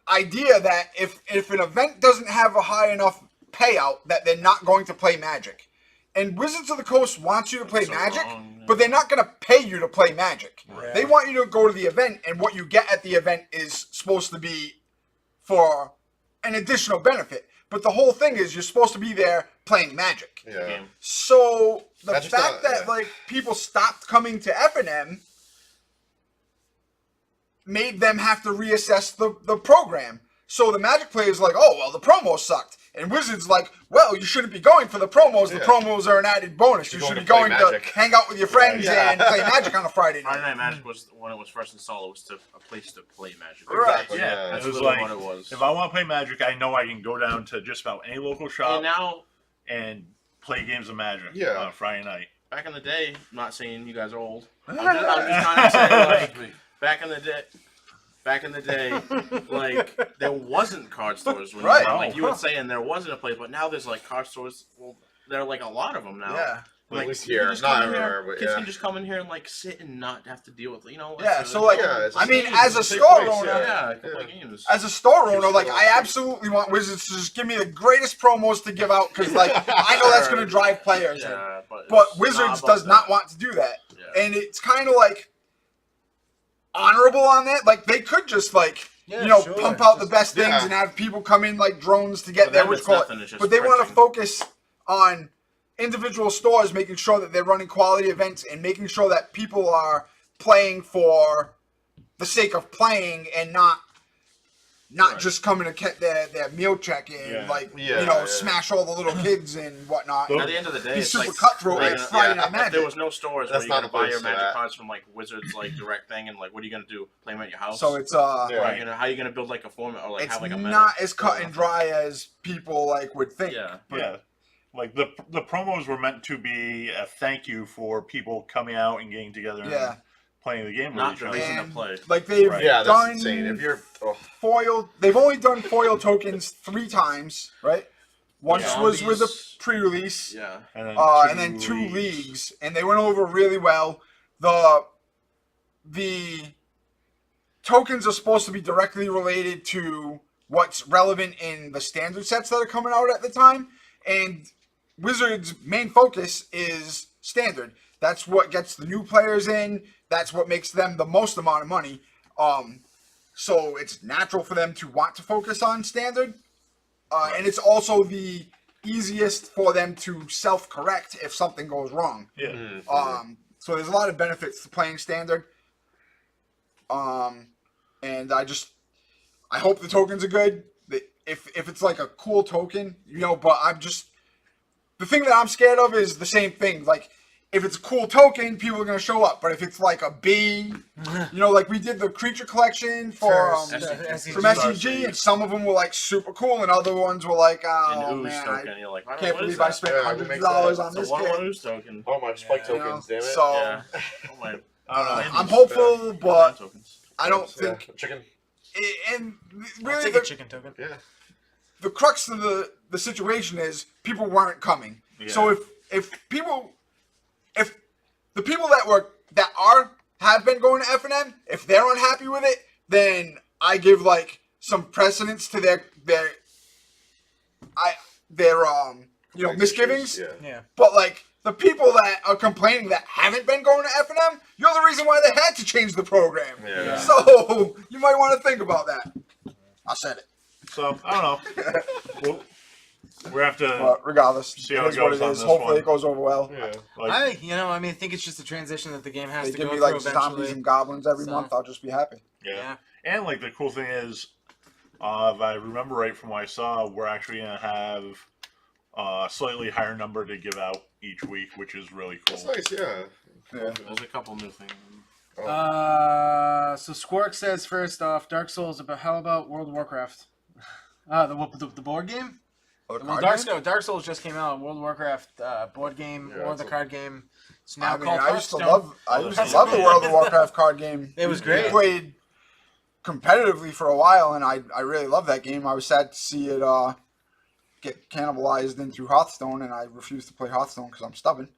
idea that if an event doesn't have a high enough payout, that they're not going to play Magic. And Wizards of the Coast wants you to play so Magic, wrong, yeah. but they're not going to pay you to play Magic. Right. They want you to go to the event, and what you get at the event is supposed to be for an additional benefit. But the whole thing is you're supposed to be there playing Magic. Yeah. Game. So the That's just fact not- that yeah. like people stopped coming to FNM made them have to reassess the program. So the Magic players like, oh well, the promos sucked, and Wizards like, well, you shouldn't be going for the promos. The Yeah. promos are an added bonus. You You're should going be to play going to Magic. hang out with your friends Yeah. and play Magic on a Friday Friday night. Night Magic was when it was first installed. It was a place to play Magic. Right. Exactly, Yeah, That's it was literally like what it was. if I want to play Magic, I know I can go down to just about any local And shop now, and play games of Magic Yeah. on a Friday night. back in the day, I'm not saying you guys are old. I'm just trying to say, like, back in the day, like there wasn't card stores. When Right. like you were saying, there wasn't a place, but now there's like card stores. Well, there are like a lot of them now. Yeah. Well, Like, at least you can here, just not come in here- everywhere, but kids yeah. can just come in here and like sit and not have to deal with Yeah, so, like, it's I mean, games, as a it's safe store place, owner- yeah, I can Yeah. play games. As a store owner, Just like go I cheap. absolutely want Wizards to just give me the greatest promos to give out because, like, I know that's going to drive players in. yeah, but, But it's Wizards about does not that. want to do that. Yeah. And it's kind of like honorable on that. Like they could just like Yeah, sure. pump out the Just- best things Yeah. and have people come in like drones to get For there, them, which it's call nothing, it. it's just But they want to printing. focus on individual stores, making sure that they're running quality events and making sure that people are playing for the sake of playing and not Right. just coming to get their meal check and Yeah. like Yeah. smash all the little kids and whatnot. Those- At the end of the day, Be it's super like cutthroat like, at Friday Night if Magic. there was no stores That's where not you're the gonna buy place your for magic that. cards from like Wizards like direct thing, and like what are you gonna do? Play them at your house? So it's How Yeah. you gonna build like a format or like it's have like a meta? not as cut and dry as people like would think. Yeah. But Yeah. Like the promos were meant to be a thank you for people coming out and getting together Yeah. and playing the game Not with the each other. reason to And, play. like they've Right. Yeah, that's done insane. If you're, foil, they've only done foil tokens 3 times, right? Once Yeah. was with a Zombies. pre-release, Yeah. and then two leagues, and they went over really well. The tokens are supposed to be directly related to what's relevant in the standard sets that are coming out at the time, and Wizards' main focus is standard. That's what gets the new players in. That's what makes them the most amount of money. So it's natural for them to want to focus on standard, and it's also the easiest for them to self-correct if something goes wrong. Yeah. So there's a lot of benefits to playing standard. And I hope the tokens are good. If it's like a cool token, but the thing that I'm scared of is the same thing. Like, if it's a cool token, people are going to show up. But if it's like a B, like we did the creature collection from SCG, and some of them were like super cool, and other ones were like, oh An ooze man, token. I You're like, I can't what is believe I that? spent Yeah, who hundreds of makes dollars that? on It's a this one kid. ooze token. oh my spike Yeah. tokens, damn it. So Yeah. Oh my. I'm hopeful, but tokens. I don't Yeah. think. Chicken. And I'll really, take a chicken token. Yeah. the crux of the situation is people weren't coming. Yeah. So if the people that were that have been going to FNM, if they're unhappy with it, then I give like some precedence to their misgivings. Yeah. Yeah. But like the people that are complaining that haven't been going to FNM, you're the reason why they had to change the program. Yeah. So you might want to think about that. I said it. So I don't know. We have to. But regardless, See how it it is what goes it on is. this Hopefully one. it goes over well. Yeah. Like, I think it's just a transition that the game has They to give go me through like eventually. zombies and goblins every So- month. I'll just be happy. yeah. And like the cool thing is, if I remember right from what I saw, we're actually gonna have a slightly higher number to give out each week, which is really cool. That's nice, yeah. Yeah. There's a couple new things. So Squark says first off, Dark Souls. How about World of Warcraft? The board game. Oh, the Well, card game? Dark Souls just came out. World of Warcraft board game Yeah, or the it's a- card game. It's now I mean, called I used to Hearthstone. love the World of Warcraft card game. It was We great. played competitively for a while, and I really loved that game. I was sad to see it get cannibalized into Hearthstone, and I refused to play Hearthstone because I'm stubborn.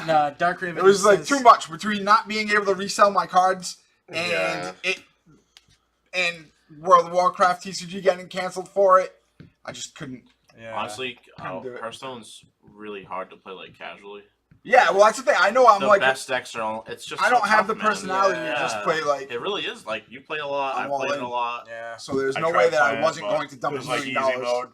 No, Dark Raven. It was like says- too much between not being able to resell my cards and Yeah. and World of Warcraft TCG getting canceled for it. I just couldn't. Yeah. Honestly, Couldn't do it. Hearthstone's really hard to play like casually. Yeah, well, that's the thing. I know I'm The like best decks are all. It's just. I don't so have tough, the man. personality Yeah. to just play like. It really is like you play a lot. I'm I all played in. a lot. Yeah. So there's I no tried way that I playing, wasn't but going to dump it $1 was like million. easy mode.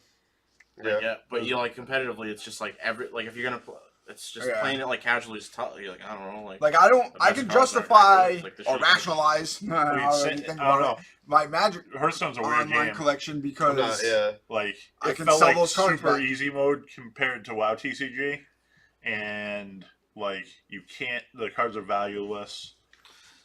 Yeah, but you like competitively, it's just like if you're gonna play, it's just Yeah. playing it like casually is tough. You're like I don't know, Like I don't, The I best can cards aren't justify that good, like the or shitty rationalize how Wait, you think I about don't it, know. my Magic Hearthstone's a weird online game. collection I'm because not, yeah. Like I it can felt sell like those cards super back. easy mode compared to WoW TCG, and like you can't. The cards are valueless.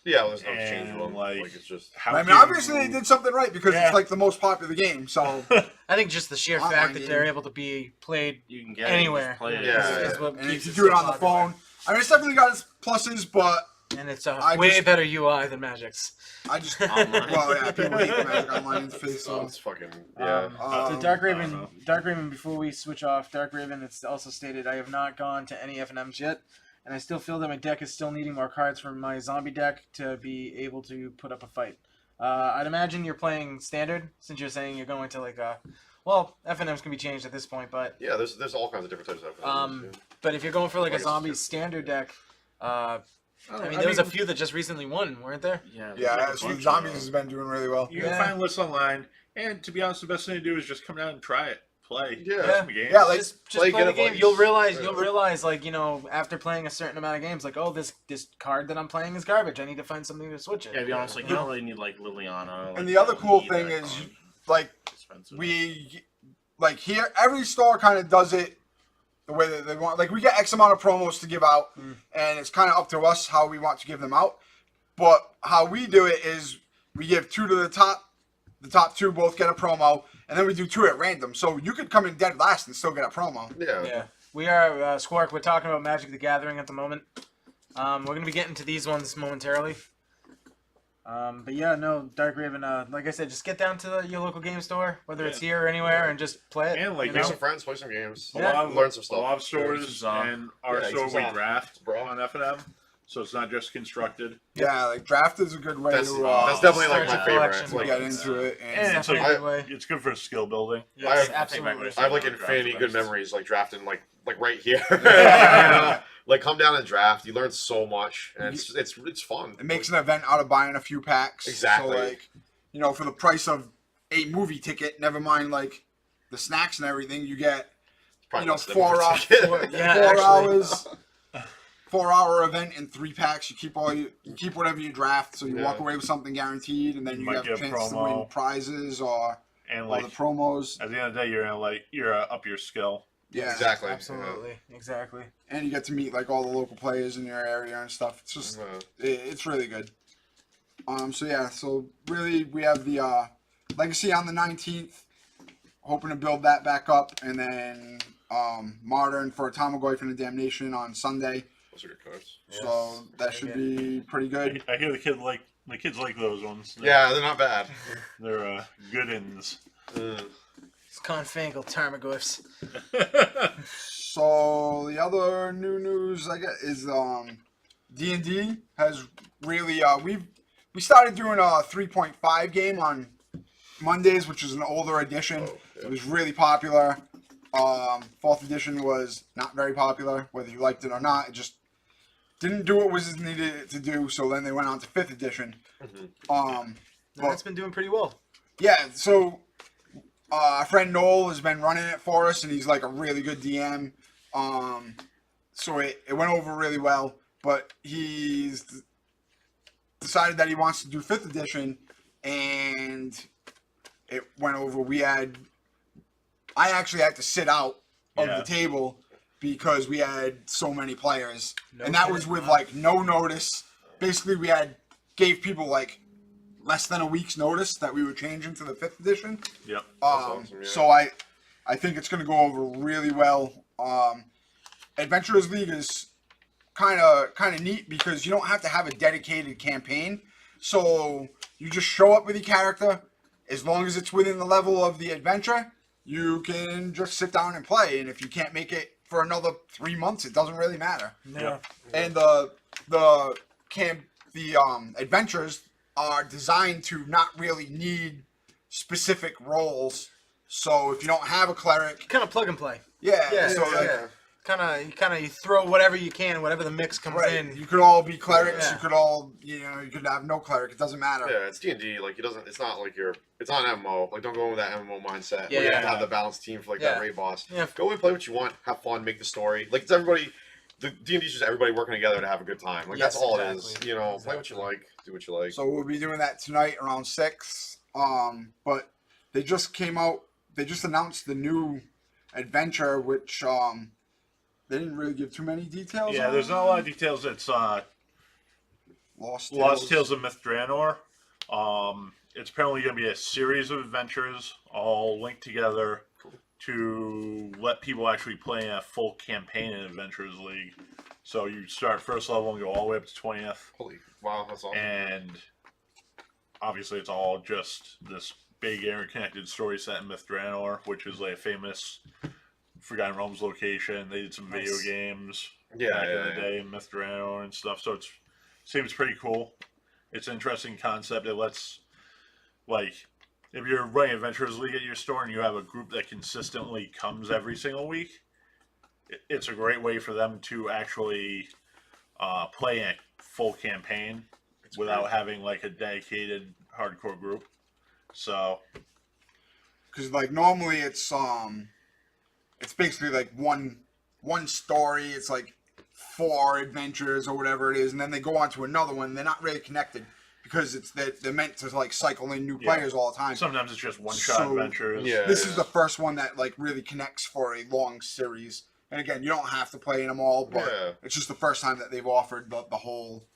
Yeah, well, there's no And, exchange one. like- Like, it's just. How I mean, can obviously you- they did something right because Yeah. it's like the most popular game. So I think just the sheer Online fact that game. they're able to be played you can get anywhere It, just play it. Yeah. is what and keeps you it can do it so on the popular. phone. I mean, it's definitely got its pluses, but And it's a I way just- better UI than Magic's. I just Online. well, yeah, people hate the Magic Online interface. So So it's fucking. Yeah. So Dark I don't Raven, know. Dark Raven. Before we switch off, Dark Raven. It's also stated I have not gone to any FNMs yet, and I still feel that my deck is still needing more cards from my zombie deck to be able to put up a fight. I'd imagine you're playing standard since you're saying you're going to like a. Well, FNMs can be changed at this point, but Yeah, there's all kinds of different types of. but if you're going for like a Like it's zombie just- standard deck, I mean there was a few that just recently won, weren't there? Yeah, there's yeah, like a so bunch Zombies of has them. been doing really well. You Yeah. can find lists online, and to be honest, the best thing to do is just come down and try it, play, Yeah. play some games. Yeah, like- just play, play the get game. advice. You'll realize Yeah. like after playing a certain amount of games, like this card that I'm playing is garbage. I need to find something to switch it. Yeah, to be honest, like you don't really need like Liliana. Like, And the other you don't cool need thing that is, card. like Expensive. we like here every store kind of does it the way that they want. Like we get X amount of promos to give out, and it's kind of up to us how we want to give them out. But how we do it is we give two to the top. The top two both get a promo, and then we do two at random. So you could come in dead last and still get a promo. Yeah. Yeah, we are Squark. We're talking about Magic the Gathering at the moment. We're gonna be getting to these ones momentarily. But yeah, no, Dark Raven. Like I said, just get down to your local game store, whether it's here or anywhere, and just play it. And, like, you Make know? some friends, play some games. A Yeah. lot of, Learn some A stuff. lot of stores and our Yeah, store it's we awesome. draft Bro. on FNM, so it's not just constructed. Yeah, like draft is a good way That's, to that's definitely like start my your favorite. collection. It's to like, get into it. And And it's definitely like a good way. it's good for skill building. Yes, I have- absolutely. I have like Draft infinity good best. memories, like drafting like right here. Yeah. Like come down and draft. You learn so much, and it's fun. it makes an event out of buying a few packs. Exactly. So like, you know, for the price of a movie ticket, never mind like the snacks and everything, you get Probably you know less than 4 a hours, ticket. Yeah, 4 actually. hours, 4-hour event in 3 packs. You keep whatever you draft, so you Yeah. walk away with something guaranteed, and then You you might have get a chances to promo. win prizes or And the like promos. at the end of the day, you're up your skill. Yeah, Exactly. Absolutely, exactly. and you get to meet like all the local players in your area and stuff. It's Yeah. just it's really good. So yeah, so really we have the Legacy on the 19th, hoping to build that back up, and then Modern for Tamagotchi and the Damnation on Sunday. Those are good cards. So that should be pretty good. I hear the kids like those ones. Yeah, they're not bad. They're good ins. It's confangled Tarmogoyfs. So the other new news I get is D&D has really we started doing a 3.5 game on Mondays, which is an older edition. Oh, yeah. It was really popular. 4th edition was not very popular, whether you liked it or not. It just didn't do what Wizards needed it to do. So then they went on to 5th edition. And that's been doing pretty well. Yeah, so our friend Noel has been running it for us, and he's like a really good DM. So it went over really well, but he's decided that he wants to do 5th edition, and it went over. I actually had to sit out of the table because we had so many players, and that was with like no notice. Basically, we gave people like less than a week's notice that we were changing to the 5th edition. Yep. Awesome, yeah. So I think it's going to go over really well. Adventurers League is kind of neat because you don't have to have a dedicated campaign. So you just show up with your character. As long as it's within the level of the adventure, you can just sit down and play. And if you can't make it for another 3 months, it doesn't really matter. Yeah. And the adventures are designed to not really need specific roles. So if you don't have a cleric, Kind of plug and play. yeah, so like, Kind of you throw whatever you can, whatever the mix comes in. you could all be clerics. Yeah. You could all, you could have no cleric. It doesn't matter. Yeah, it's D&D. Like, it's not like it's not an MMO. Like, don't go in with that MMO mindset. Yeah. Where you have to have the balanced team for, like, that Yeah. raid boss. Yeah. Go in, play what you want, have fun, make the story. Like, it's everybody, the D&D's just everybody working together to have a good time. Like, Yes, that's all exactly. it is. Play what you like, do what you like. So we'll be doing that tonight around 6. But they just announced the new adventure, which they didn't really give too many details. Yeah, on. there's not a lot of details. It's Lost Tales of Myth Draenor. It's apparently going to be a series of adventures all linked together to let people actually play a full campaign in Adventurers League. So you start first level and go all the way up to 20th. Holy, wow, that's awesome. And obviously it's all just this big interconnected story set in Myth Draenor, which is like a famous Forgotten Realms location. They did some video Nice. games Yeah, back in yeah, the day in Myth Draenor and stuff. So it seems pretty cool. It's an interesting concept. It lets, like, if you're running Adventurers League at your store and you have a group that consistently comes every single week, it's a great way for them to actually play a full campaign without having like a dedicated hardcore group. So, because like normally it's basically like one story. It's like 4 adventures or whatever it is, and then they go on to another one. They're not really connected because they're meant to like cycle in new players all the time. sometimes it's just one-shot So, adventures. Yeah. This is the first one that like really connects for a long series. And again, you don't have to play in them all, but Yeah. it's just the first time that they've offered the whole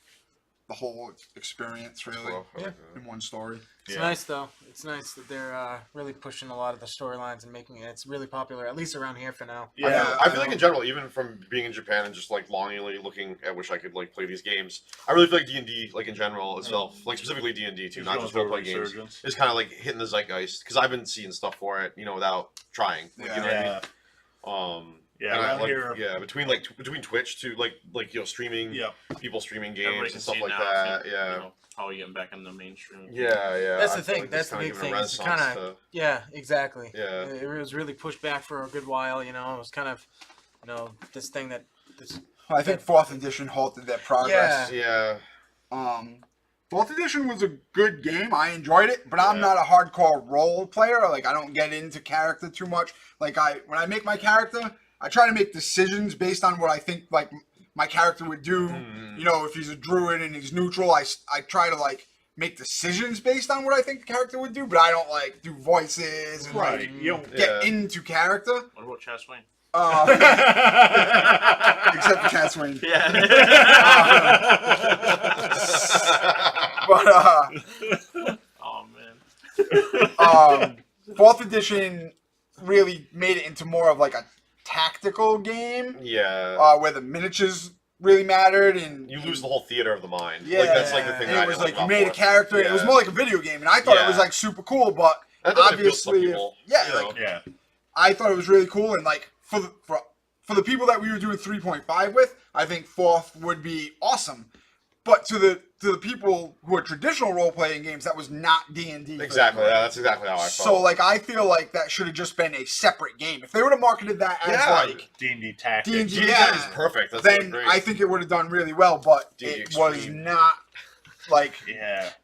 experience really Well, Yeah. in one story. It's nice though. It's nice that they're really pushing a lot of the storylines and making it's really popular, at least around here for now. Yeah, I feel like in general, even from being in Japan and just like longingly looking at wish I could like play these games, I really feel like D&D like in general itself, like specifically D&D too, It's not going just through a role play games, resurgence. is kind of like hitting the zeitgeist because I've been seeing stuff for it, without trying. Like, you know what I mean? Yeah, and I, around like, here. yeah, between Twitch to like streaming, Yeah. people streaming Everybody games can and stuff see like now, that. you Yeah. know, how you getting back in the mainstream. Yeah. That's the I feel thing. like That's it's the kinda big giving a thing. It's renaissance kind of to- yeah, exactly. Yeah. It was really pushed back for a good while. It was kind of this thing that I think 4th edition halted their progress. Yeah. 4th edition was a good game. I enjoyed it, but I'm Yeah. not a hardcore role player. Like I don't get into character too much. Like when I make my character, I try to make decisions based on what I think like my character would do. If he's a druid and he's neutral, I try to like make decisions based on what I think the character would do, but I don't like do voices and Right. like You don't get Yeah. into character. What about Chad Swain? Except for Chad Swain. Yeah. But Oh man. 4th edition really made it into more of like a tactical game Yeah. where the miniatures really mattered, and You lose the whole theater of the mind. Yeah, Like that's like the thing. and that I it was didn't like you about made a fourth. character. And it was Yeah. more like a video game, and I thought it was Yeah. like super cool. But That doesn't appeal to some obviously, people, yeah, you know. like Yeah. I thought it was really cool, and like for for the people that we were doing 3.5 with, I think 4th would be awesome. But to the people who are traditional role playing games, that was not D&D. Exactly. Yeah, that's exactly how I felt. So like I feel like that should have just been a separate game. If they would have marketed that as like D&D Tactics. D&D, D&D yeah, is perfect. That's then great. I think it would have done really well. But D&D it was Extreme. not like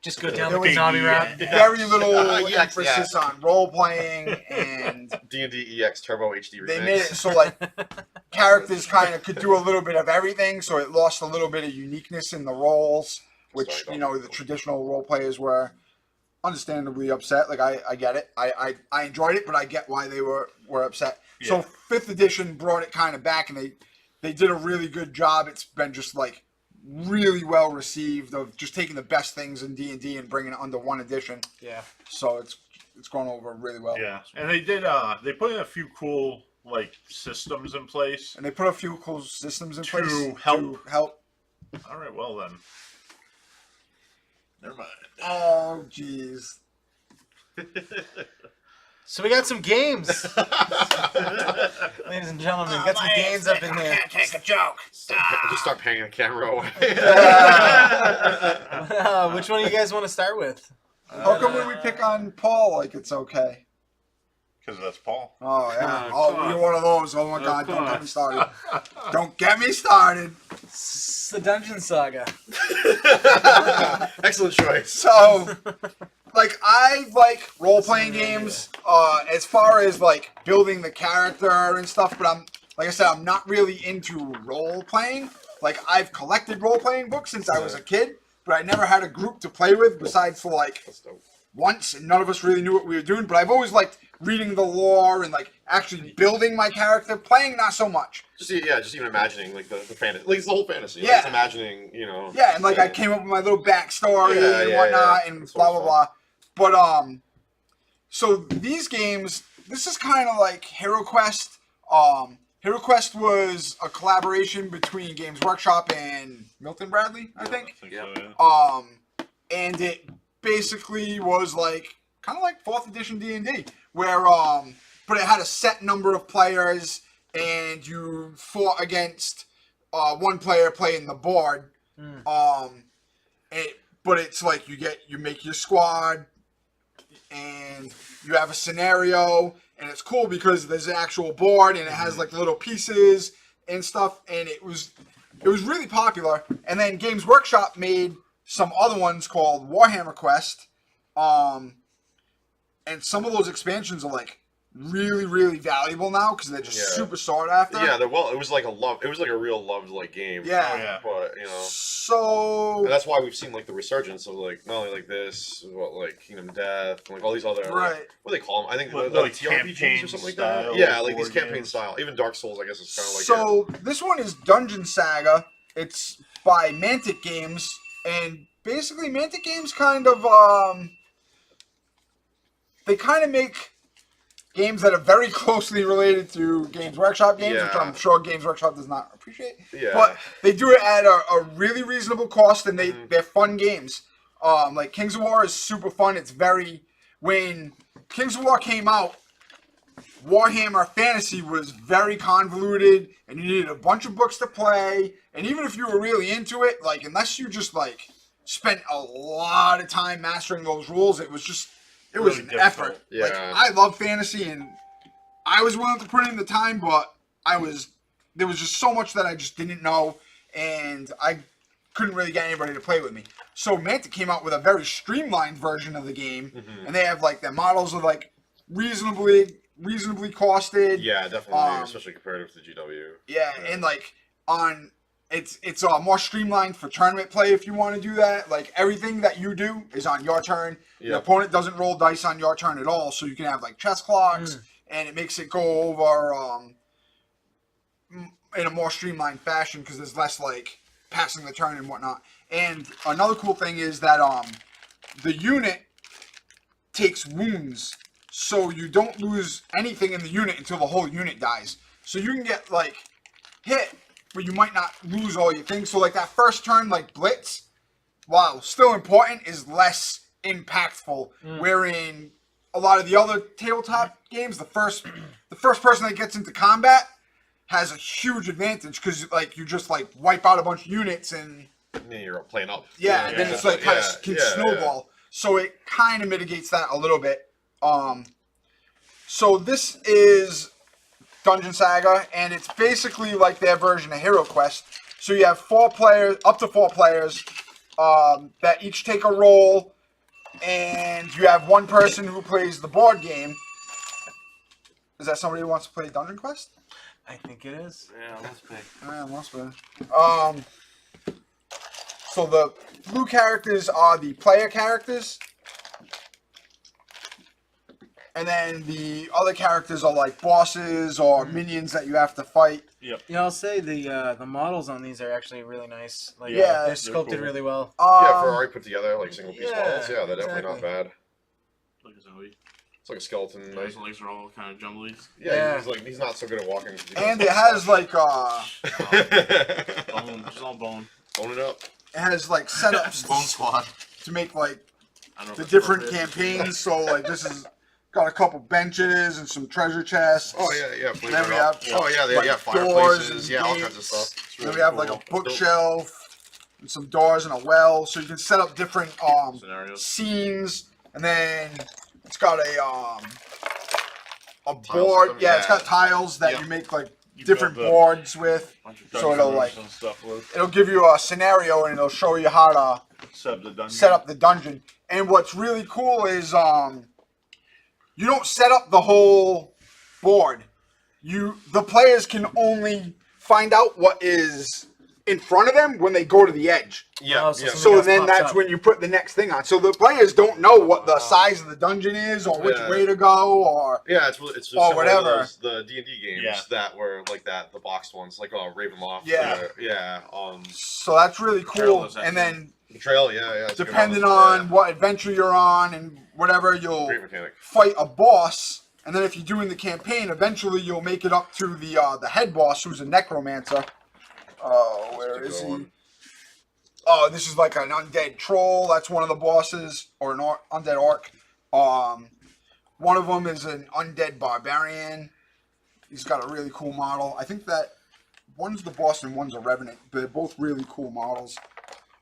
Just go down There the was zombie route. very little Yes, emphasis on role playing, and D&D EX Turbo HD Remix. they made it so like characters kind of could do a little bit of everything. So it lost a little bit of uniqueness in the roles, which the traditional role players were understandably upset. Like I get it. I enjoyed it, but I get why they were upset. Yeah. So 5th edition brought it kind of back, and they did a really good job. It's been just like really well received of just taking the best things in D&D and bringing it under one edition. Yeah. So it's gone over really well. Yeah, and they did. They put in a few cool like systems in place. And they put a few cool systems in To place help. to help. All right, well then. Never mind. Oh, jeez. So we got some games, ladies and gentlemen. Got some games up in here. take a joke. Just start paying the camera away. Which one do you guys want to start with? How come when we pick on Paul, like it's okay? Because that's Paul. Oh, yeah. Oh, Oh, you're one of those. Oh, my God. Don't get me started. Don't get me started. It's the Dungeon Saga. Excellent choice. So, like, I like role-playing games as far as, like, building the character and stuff, but like I said, I'm not really into role-playing. Like, I've collected role-playing books since I was a kid, but I never had a group to play with besides for, like, That's dope. once, and none of us really knew what we were doing, but I've always liked reading the lore and, like, actually building my character. Playing, not so much. Just even imagining like the fantasy, like it's the whole fantasy. Yeah. Just imagining, Yeah, and, like, I came up with my little backstory Yeah, and yeah, whatnot, yeah. and That's blah, always blah, blah. But, so these games, this is kind of like Hero Quest. Hero Quest was a collaboration between Games Workshop and Milton Bradley, I think. So, yeah. And it basically was like kind of like 4th edition D&D, where but it had a set number of players, and you fought against one player playing the board. But it's like you make your squad, and you have a scenario, and it's cool because there's an actual board, and it has like little pieces and stuff, and it was really popular. And then Games Workshop made some other ones called Warhammer Quest, and some of those expansions are like really, really valuable now because they're just super sought after. Yeah, it was like a real loved like game. Yeah. Oh, yeah. But So and that's why we've seen like the resurgence of like not only like this, but like Kingdom Death and like all these other right. what do they call them? I think Like TRPGs campaign or something like style that. Yeah, like board these campaign games. style. Even Dark Souls, I guess, is kind of like So this one is Dungeon Saga. It's by Mantic Games, and basically Mantic Games kind of they kind of make games that are very closely related to Games Workshop games, which Yeah. I'm sure Games Workshop does not appreciate. Yeah. But they do it at a really reasonable cost, and they're fun games. Like Kings of War is super fun. It's when Kings of War came out, Warhammer Fantasy was very convoluted, and you needed a bunch of books to play. And even if you were really into it, like unless you just like spent a lot of time mastering those rules, it was Really an difficult. effort. Yeah. Like I love fantasy, and I was willing to put in the time, but there was just so much that I just didn't know, and I couldn't really get anybody to play with me. So Mantic came out with a very streamlined version of the game, and they have like their models are like reasonably costed. Yeah, definitely, especially comparative to GW. Yeah, and like it's more streamlined for tournament play if you want to do that. Like everything that you do is on your turn. Yeah. The opponent doesn't roll dice on your turn at all, so you can have like chess clocks, and it makes it go over in a more streamlined fashion because there's less like passing the turn and whatnot. And another cool thing is that the unit takes wounds, so you don't lose anything in the unit until the whole unit dies. So you can get like hit, but you might not lose all your things. So like that first turn, like blitz, while still important, is less impactful. Wherein a lot of the other tabletop games, the first person that gets into combat has a huge advantage because like you just like wipe out a bunch of units and Yeah, you're playing up. yeah, and then it's like kind of can snowball. So it kind of mitigates that a little bit. So this is Dungeon Saga, and it's basically like their version of Hero Quest. So you have 4 players, up to 4 players, that each take a role, and you have one person who plays the board game. Is that somebody who wants to play Dungeon Quest? I think it is. Yeah, let's pick. Yeah, must be. So the blue characters are the player characters. And then the other characters are like bosses or minions that you have to fight. Yep. Yeah, I'll say the models on these are actually really nice. Like, Yeah, they're sculpted cool. really well. Yeah, Ferrari put together like single piece yeah, models. Yeah, they're definitely not exactly. bad. Look at Zoe. It's like a skeleton. His legs are all kind of jumbly. Yeah, Yeah. he's not so good at walking. And it has like Bone, just all bone. Own it up. it has like setups Bone squad. to make like I don't know the if it's different appropriate. campaigns. So like this is got a couple benches and some treasure chests. Oh yeah. Then Flavor we it up. have, Oh yeah, like, yeah, doors fireplaces. and Yeah, all gates. kinds of stuff. Then we have like a bookshelf and some doors and a well, so you can set up different Scenarios. scenes. And then it's got a board. system, Yeah, it's yeah. got tiles that Yeah. you make like You different build the boards with. Bunch of So it'll dungeons like and stuff with it'll give you a scenario and it'll show you how to sub the dungeon. set up the dungeon. And what's really cool is you don't set up the whole board. The players can only find out what is in front of them when they go to the edge. Yeah, Oh, so yeah. something So else then pops that's up. when you put the next thing on. So the players don't know what the size of the dungeon is or which Yeah. way to go or Yeah, it's just or similar whatever. to those, the D&D games Yeah. that were like that, the boxed ones, like Ravenloft. Yeah. Yeah. so that's really Betrayal cool. does that And too. then Betrayal, yeah. It's a good depending one. on what adventure you're on and whatever, you'll Great mechanic. fight a boss. And then if you're doing the campaign, eventually you'll make it up to the head boss, who's a necromancer. Oh, where That's a is good he? one. Oh, this is like an undead troll. That's one of the bosses, or an undead orc. One of them is an undead barbarian. He's got a really cool model. I think that one's the boss and one's a revenant. But they're both really cool models.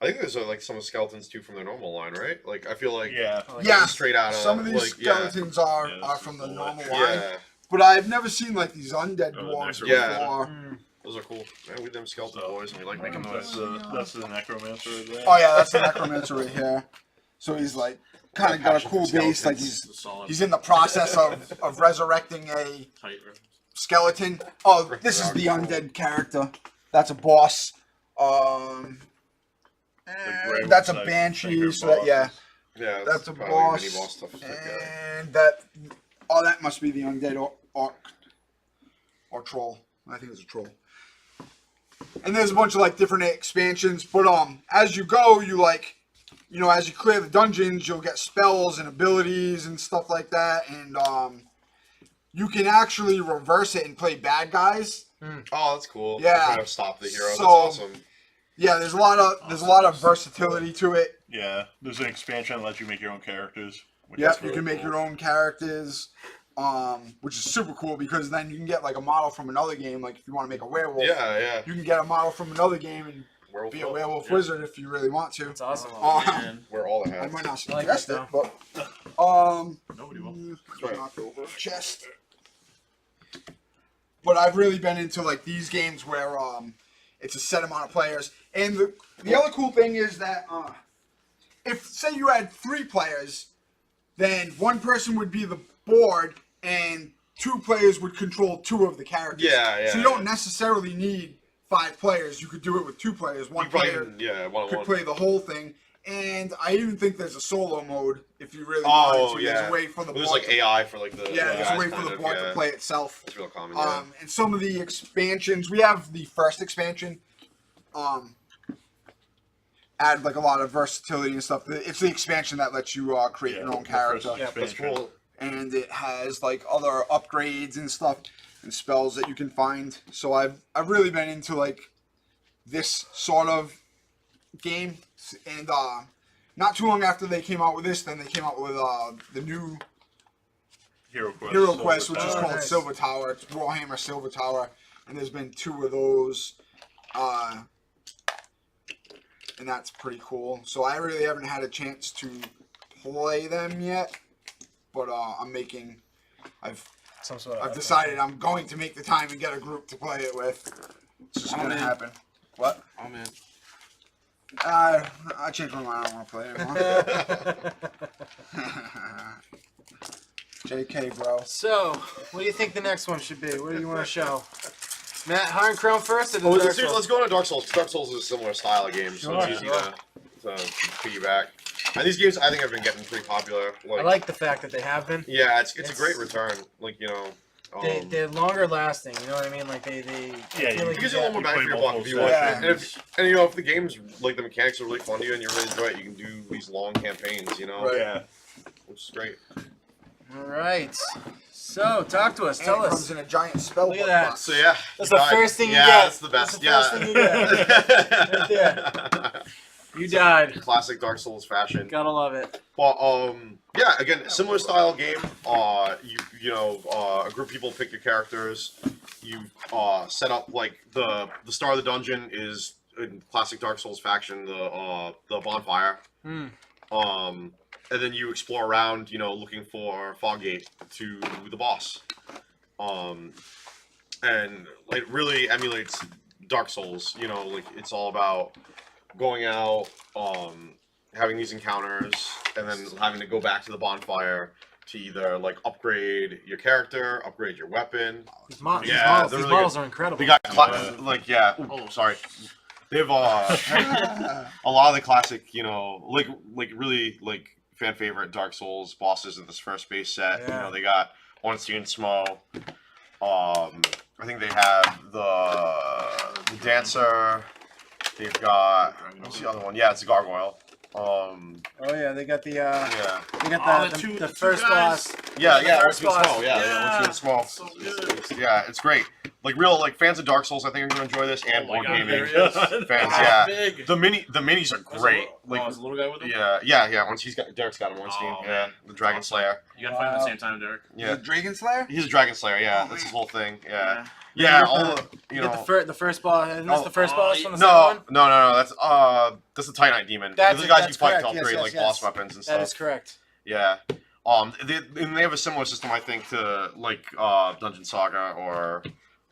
I think there's like some skeletons too from their normal line, right? Like I feel like Yeah. Yeah, straight out of some of these like, yeah. skeletons are Yeah, from this the is normal the line. Yeah, But I've never seen like these undead Oh, dwarves the Yeah. before. Mm. those are cool. Man, we them skeleton So- boys and we like making That's noise. the necromancer right there. Oh yeah, that's the necromancer right here. So he's like kind of got a Passion for cool base. Like skeletons. he's in the process of resurrecting a tight. skeleton. Oh, this is the undead character. That's a boss. gray And that's a ones, I think, banshee. are So that, yeah, bosses. Yeah, that's a probably boss. mini boss stuff. And that. Oh, that must be the undead orc or troll. I think it's a troll. And there's a bunch of like different expansions, but as you go, you like, you know, as you clear the dungeons, you'll get spells and abilities and stuff like that, and you can actually reverse it and play bad guys. Oh, that's cool. Yeah. Kind of stop the hero. So- That's awesome. Yeah, there's a lot of versatility to it. Yeah, there's an expansion that lets you make your own characters. which is Yep, you really can make cool. your own characters, which is super cool because then you can get like a model from another game. Like if you want to make a werewolf, Yeah. you can get a model from another game and Werewolf. be a werewolf Yeah. wizard if you really want to. That's awesome. Man, Wear all the I hats. might not I like suggest that, it, but nobody will. right. knock over chest. But I've really been into like these games where it's a set amount of players, and the other cool thing is that if say you had 3 players, then one person would be the board and 2 players would control 2 of the characters. Yeah. So you don't necessarily need 5 players. You could do it with 2 players. One You probably player can, yeah, one on could one. play the whole thing. And I even think there's a solo mode if you really Oh, wanted to. yeah. There's a way for the There's board like to, AI for like the there's a guys way for kind the of, board yeah. to play itself. That's real common. Yeah. And some of the expansions, we have the first expansion, add like a lot of versatility and stuff. It's the expansion that lets you create your own the character, first Yeah, That's expansion. cool. and it has like other upgrades and stuff and spells that you can find. So I've really been into like this sort of game, and not too long after they came out with this, then they came out with the new Hero Quest. Hero Quest, which is Tower. called Nice. Silver Tower. It's Warhammer Silver Tower, and there's been 2 of those, and that's pretty cool. So I really haven't had a chance to play them yet, but Some sort of I've decided I'm going to make the time and get a group to play it with. It's just gonna happen. What? Oh man. I changed my mind. I don't want to play anymore. JK, bro. So, what do you think the next one should be? What do you want to show? Matt, Iron Crown first, or the Oh, Dark Souls? let's go into Dark Souls. Dark Souls is a similar style of game, so it's easy to piggyback. And these games, I think, have been getting pretty popular. I like the fact that they have been. Yeah, it's a great return. Like, you know. They're longer lasting, you know what I mean? Like they Yeah, feel like It gives you a little more bang for your buck if you Yeah. want it. And you know, if the game's like the mechanics are really fun to you and you really enjoy it, you can do these long campaigns, you know? Right. Yeah. Which is great. All right. So, talk to us. Tell And it us. comes in a giant spell Look at book that. box. So yeah. That's the first thing you yeah, get. that's the best. That's the first thing you get. Right there. You died. Classic Dark Souls fashion. Gotta love it. But yeah, again, similar style game. You know, a group of people pick your characters. You set up like the start of the dungeon is in classic Dark Souls faction the bonfire. Hmm. And then you explore around, you know, looking for Foggate to the boss. And it really emulates Dark Souls. You know, like it's all about going out, having these encounters, and then having to go back to the bonfire to either like upgrade your character, upgrade your weapon. These Yeah, models, they're these really models are incredible. They got like Oh. sorry. They've a lot of the classic, you know, like really like fan favorite Dark Souls bosses in this first base set. Yeah. You know, they got Ornstein Smo. I think they have the dancer. They've got what's the other one? Yeah, it's a gargoyle. Oh yeah, they got the Yeah. they got the first guys. boss. Yeah, The yeah, first Ornstein boss. Smo. Yeah, Ornstein Smo. So good. Yeah, it's great. Like real like fans of Dark Souls, I think are gonna enjoy this, and Oh my board God, gaming there he is. fans. Ah, Yeah, big. the minis are great. Like Is the little guy with him? yeah. Once Derek's got him. Ornstein. Oh, yeah, man. the Dragon Awesome. Slayer. You gotta fight him at the same time, Derek. Is Yeah, it Dragon Slayer? he's a Dragon Slayer. Yeah, Oh, that's his man. whole thing. Yeah, Yeah. all the You get the first boss. Isn't this Oh, the first oh, boss from the no, second one? no, that's the Titanite demon. That's Those it, guys you that's fight correct. to upgrade Yes, like yes, boss yes. weapons and That stuff. is correct. Yeah. They have a similar system, I think, to like Dungeon Saga or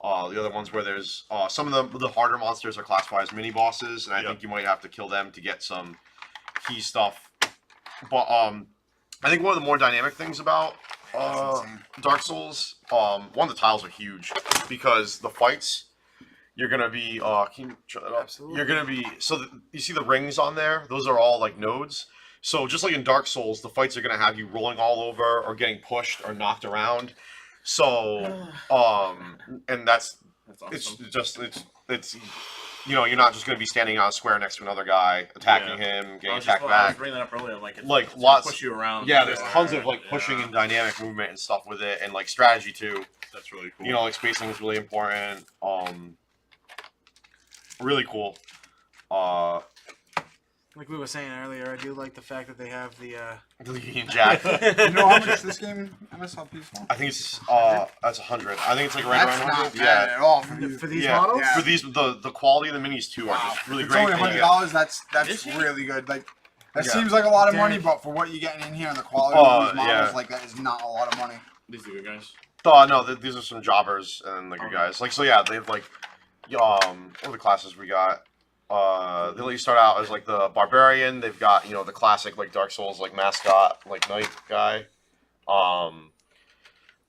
the other ones where there's some of the harder monsters are classified as mini bosses, and I think you might have to kill them to get some key stuff. But I think one of the more dynamic things about Dark Souls, one of the tiles are huge because the fights you're gonna be can you shut that up? Absolutely. You're gonna be you see the rings on there? Those are all like nodes. So just like in Dark Souls, the fights are gonna have you rolling all over or getting pushed or knocked around. So and that's awesome. it's you know, you're not just gonna be standing on a square next to another guy, attacking him, getting attacked I was back. bringing that up earlier. Like, Like, it's lots- push you around. Yeah, there's tons of Yeah. like pushing and dynamic movement and stuff with it, and like strategy too. That's really cool. You know, like spacing is really important. Really cool. Like we were saying earlier, I do like the fact that they have the The Union Jack. You know how much this game MSRP for? I think it's that's 100. I think it's like right That's around not 100. bad Yeah. at all for these. for these Yeah. models. Yeah. For these, the quality of the minis too are just really It's great. only And you $100. That's Is it? really good. Like that Yeah. seems like a lot of Damn. money, but for what you're getting in here and the quality of these models, yeah. like that is not a lot of money. These are good guys. No, these are some jobbers and the good guys. Like, so yeah, they have like, what are the classes we got? They let you start out as like the barbarian. They've got, you know, the classic like Dark Souls like mascot like knight guy.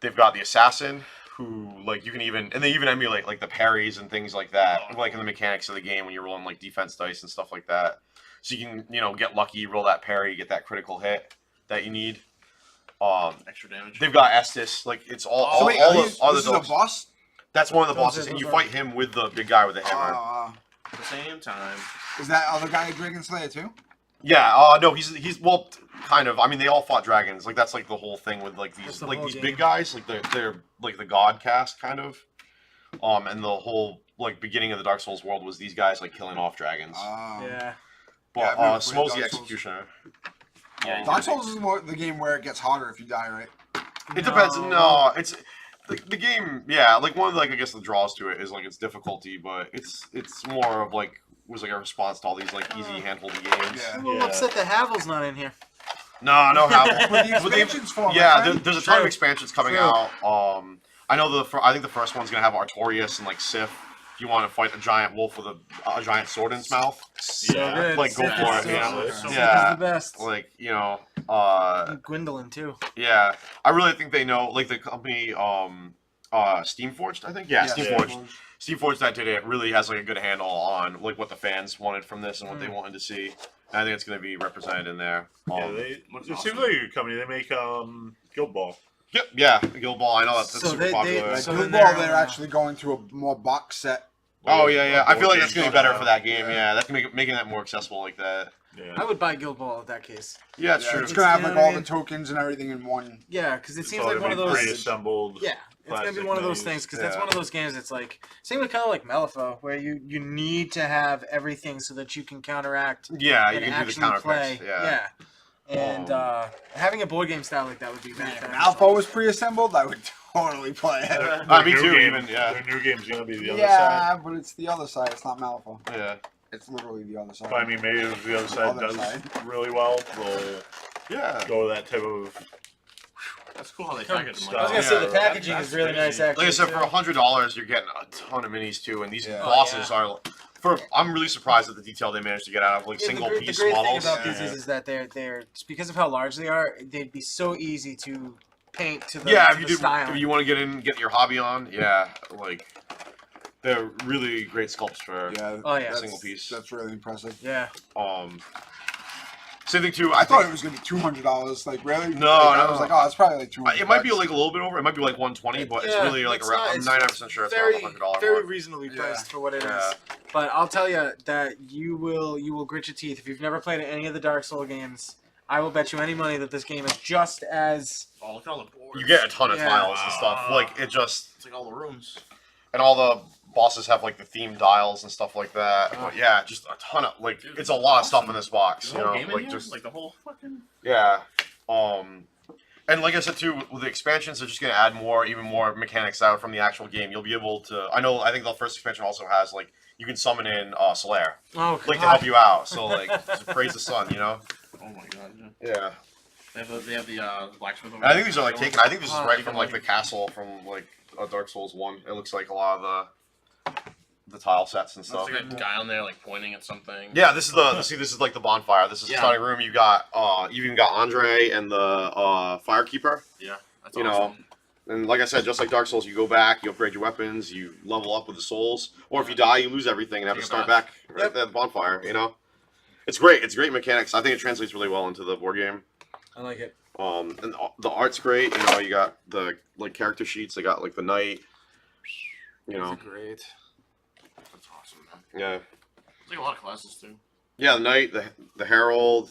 They've got the assassin who like you can even, and they even emulate like the parries and things like that, like in the mechanics of the game when you're rolling like defense dice and stuff like that. So you can, you know, get lucky, roll that parry, get that critical hit that you need. Extra damage. They've got Estus, like it's all So wait, all this the is a dogs. boss? That's one of the Those bosses, are- and you those fight him with the big guy with the hammer. At the same time. Is that other guy a Dragon Slayer too? Yeah, no, he's well, kind of. I mean, they all fought dragons. Like that's like the whole thing with like That's these the like whole these game. big guys, like they're like the god cast kind of. And the whole like beginning of the Dark Souls world was these guys like killing off dragons. Yeah. But yeah, I've never played Smo's the Dark Souls. executioner. Yeah, Dark Souls is the game where it gets harder if you die, right? It depends. No, it's the game, yeah, like one of like I guess the draws to it is like its difficulty, but it's more of like was like a response to all these like easy handholdy games. Yeah. I'm a little upset that Havel's not in here. No, no how. With the expansions for it, Yeah, my friend. there's a ton of True. expansions coming True. out. I know I think the first one's gonna have Artorias and like Sif. If you want to fight a giant wolf with a giant sword in its mouth, So Yeah, good. like, go Sith for is it, yeah. Sith Yeah. is the best. like you know, And Gwendolyn too. yeah, I really think they know like the company Steamforged, I think. Yeah, Steamforged. Steamforged that did it really has like a good handle on like what the fans wanted from this and what they wanted to see. And I think it's going to be represented in there. Yeah, it seems like a good company. They make Guild Ball. Yep, yeah, Guild Ball. I know that's So super they- popular. Like, So Guild then Ball, they're, they're actually going to a more box set. Oh yeah. I feel like that's Board going to be game better style. for that game. Yeah. Yeah, that's making that more accessible like that. Yeah. I would buy Guild Ball in that case. Yeah, it's Yeah, true. it's gonna have You know like what I all mean? the tokens and everything in one. Yeah, because it It's seems all like one gonna of be those. pre-assembled. Yeah, it's gonna be plastic one of those maze. things because that's Yeah. one of those games that's like same with kind of like Malifaux, where you need to have everything so that you can counteract Yeah, you and can do the actually counter play. picks. Yeah. And having a board game style like that would be Man, if fantastic. Alpha was pre-assembled, I would totally play it. Me Their new too, game- even, yeah. Their new game's gonna be the other Yeah, side. but it's the other side. It's not Malifaux. Yeah. It's literally the other side. But I mean, maybe if the other side Other does side. really well, they'll Yeah. go with that type of. That's cool how they Come- package them. I was Like gonna say that. the packaging That's is really crazy. nice. Actually, Like I said, too. for $100, you're getting a ton of minis too, and these Yeah. bosses Oh, are. I'm really surprised at the detail they managed to get out of like Yeah, single the piece great models. thing about these Yeah. is that they're because of how large they are, they'd be so easy to paint to the, Yeah, to if you the do, style. if you want to get your hobby on, yeah, like they're really great sculpts for. Yeah. Oh, yeah. Single piece. That's really impressive. Yeah. Same thing too. I I thought think it was gonna be $200. Like really? No, Like, I no. was like, oh, it's probably like $200. it might be like a little bit over. It might be like 120, but it's Yeah, really like it's around. not- I'm it's 99% sure it's very, around $100 very mark. reasonably Yeah. priced for what it is. Yeah. But I'll tell you that you will grit your teeth if you've never played any of the Dark Soul games. I will bet you any money that this game is just as Oh, look at all the boards. You get a ton of Yeah. tiles and stuff. Like it just It's like all the rooms. and all the bosses have like the themed dials and stuff like that. But yeah, just a ton of like Dude, it's a lot of stuff awesome. in this box. The You whole know, game in like here? just Like the whole fucking. yeah. And like I said too, with the expansions, they're just gonna add even more mechanics out from the actual game. You'll be able to. I think the first expansion also has like you can summon in Solaire, oh like to help you out. So like to praise the sun, you know. Oh my god. Yeah. Yeah. They have the blacksmith. Over And I think there. these are like taken. I think this is Oh, right you from can, like the castle from like Dark Souls 1. It looks like a lot of the tile sets and There's stuff. like a guy on there like pointing at something. Yeah, this is like the bonfire. This is the Yeah. starting room. You got you even got Andre and the firekeeper. Yeah. That's You know, awesome. And like I said, just like Dark Souls, you go back, you upgrade your weapons, you level up with the souls, or if you die, you lose everything and have to Take a start bath. back right at the bonfire. You know, it's great. It's great mechanics. I think it translates really well into the board game. I like it. And the art's great. You know, you got the like character sheets. They got like the knight. You know, Great. That's awesome, man. yeah, It's like a lot of classes too. yeah. The knight, the herald,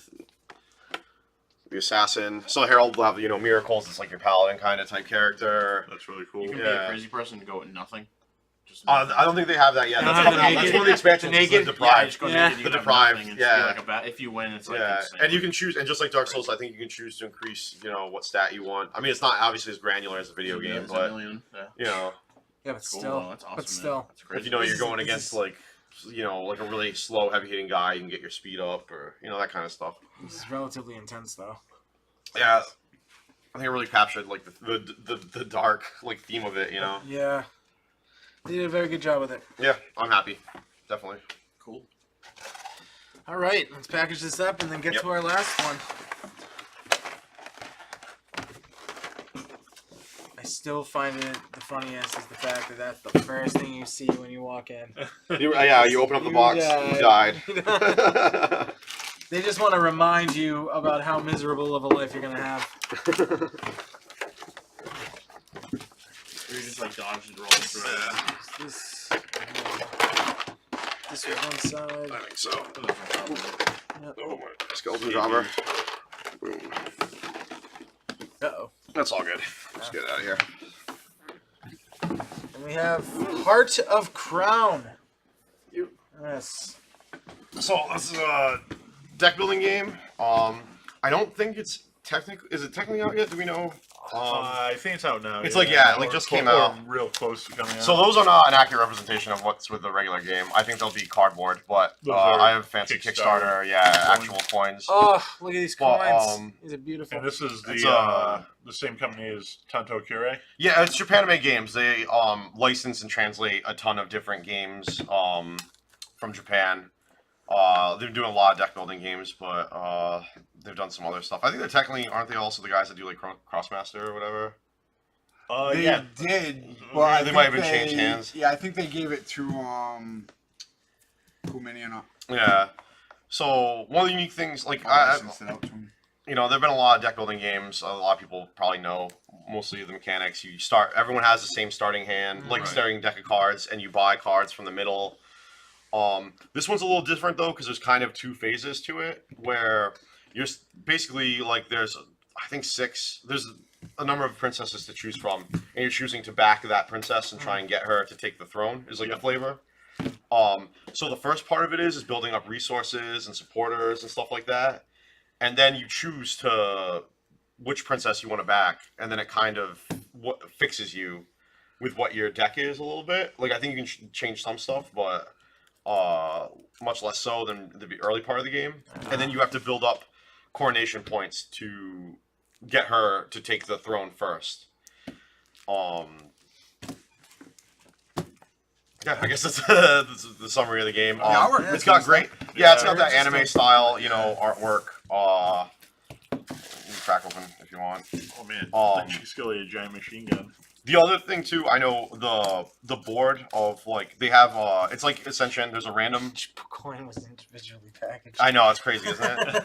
the assassin. So the herald will have miracles. It's like your paladin kind of type character. That's really cool. You can be Yeah. a crazy person and go with nothing. Just I don't think they have that yet. They don't That's, have coming the out. That's naked- one of the expansions. the is naked- the deprived. just go Yeah. naked, you The have deprived, nothing, and yeah. just be like if you win, it's like Yeah, insane. and you can choose, and just like Dark Souls, I think you can choose to increase, what stat you want. I mean, it's not obviously as granular as a video Yeah, game, it's a but million. Yeah. Yeah, but Cool. still, That's awesome. but man. still. That's crazy. if you're This going is- against like a really slow, heavy hitting guy, you can get your speed up or that kind of stuff. This is relatively intense, though. Yeah, I think it really captured like the dark like theme of it. Yeah, they did a very good job with it. Yeah, I'm happy, definitely. Cool. All right, let's package this up and then get Yep. to our last one. I still find it the funniest is the fact that that's the first thing you see when you walk in. You open up the You box, you died. They just want to remind you about how miserable of a life you're gonna have. You're just like dodge and roll through it. This was one side. I think so. Yep. Oh my skeleton jobber. Boom. Uh-oh. That's all good. Let's get out of here. And we have Heart of Crown. Yes. So this is a deck building game. I don't think it's technically. Is it technically out yet? Do we know? I think it's out now. It's like, yeah, like Or just came or out. real close to coming out. So those are not an accurate representation of what's with the regular game. I think they'll be cardboard, but Those are I have fancy Kickstarter, actual coins. Oh, look at these But, coins. These are beautiful. and this is It's, the same company as Tanto Kure. Yeah, it's Japanime Games. They license and translate a ton of different games from Japan. They're doing a lot of deck building games, but they've done some other stuff. I think they're technically, aren't they also the guys that do like Crossmaster or whatever? They Yeah. did. Yeah, But I they might think have changed hands. Yeah, I think they gave it to Kuminian. Yeah. So one of the unique things, like Licensed it out to 'em. you know, there've been a lot of deck building games. A lot of people probably know mostly the mechanics. You start, everyone has the same starting hand, like Right. starting deck of cards, and you buy cards from the middle. This one's a little different though, because there's kind of two phases to it, where you're basically like there's, I think there's a number of princesses to choose from, and you're choosing to back that princess and try and get her to take the throne. Is like the flavor. So the first part of it is building up resources and supporters and stuff like that, and then you choose to which princess you want to back, and then it kind of fixes you with what your deck is a little bit. Like I think you can change some stuff, but much less so than the early part of the game. And then you have to build up coronation points to get her to take the throne first. Yeah, I guess that's the summary of the game. It's got great, it's got that anime style, you know, artwork. You can crack open if you want. Oh man, she's got a giant machine gun. The other thing too, I know the board of like they have it's like Ascension. There's a random. Each coin was individually packaged. I know, it's crazy, isn't it?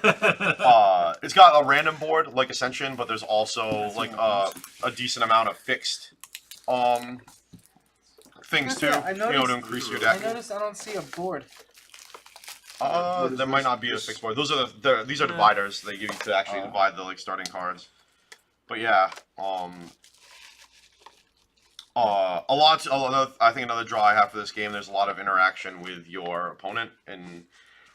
It's got a random board like Ascension, but there's also like a decent amount of fixed things too, I you know, to increase your I deck. noticed I don't see a board. There might not be a fixed board. Those are these are dividers they give you to actually divide the like starting cards. But yeah, I think another draw I have for this game, there's a lot of interaction with your opponent, and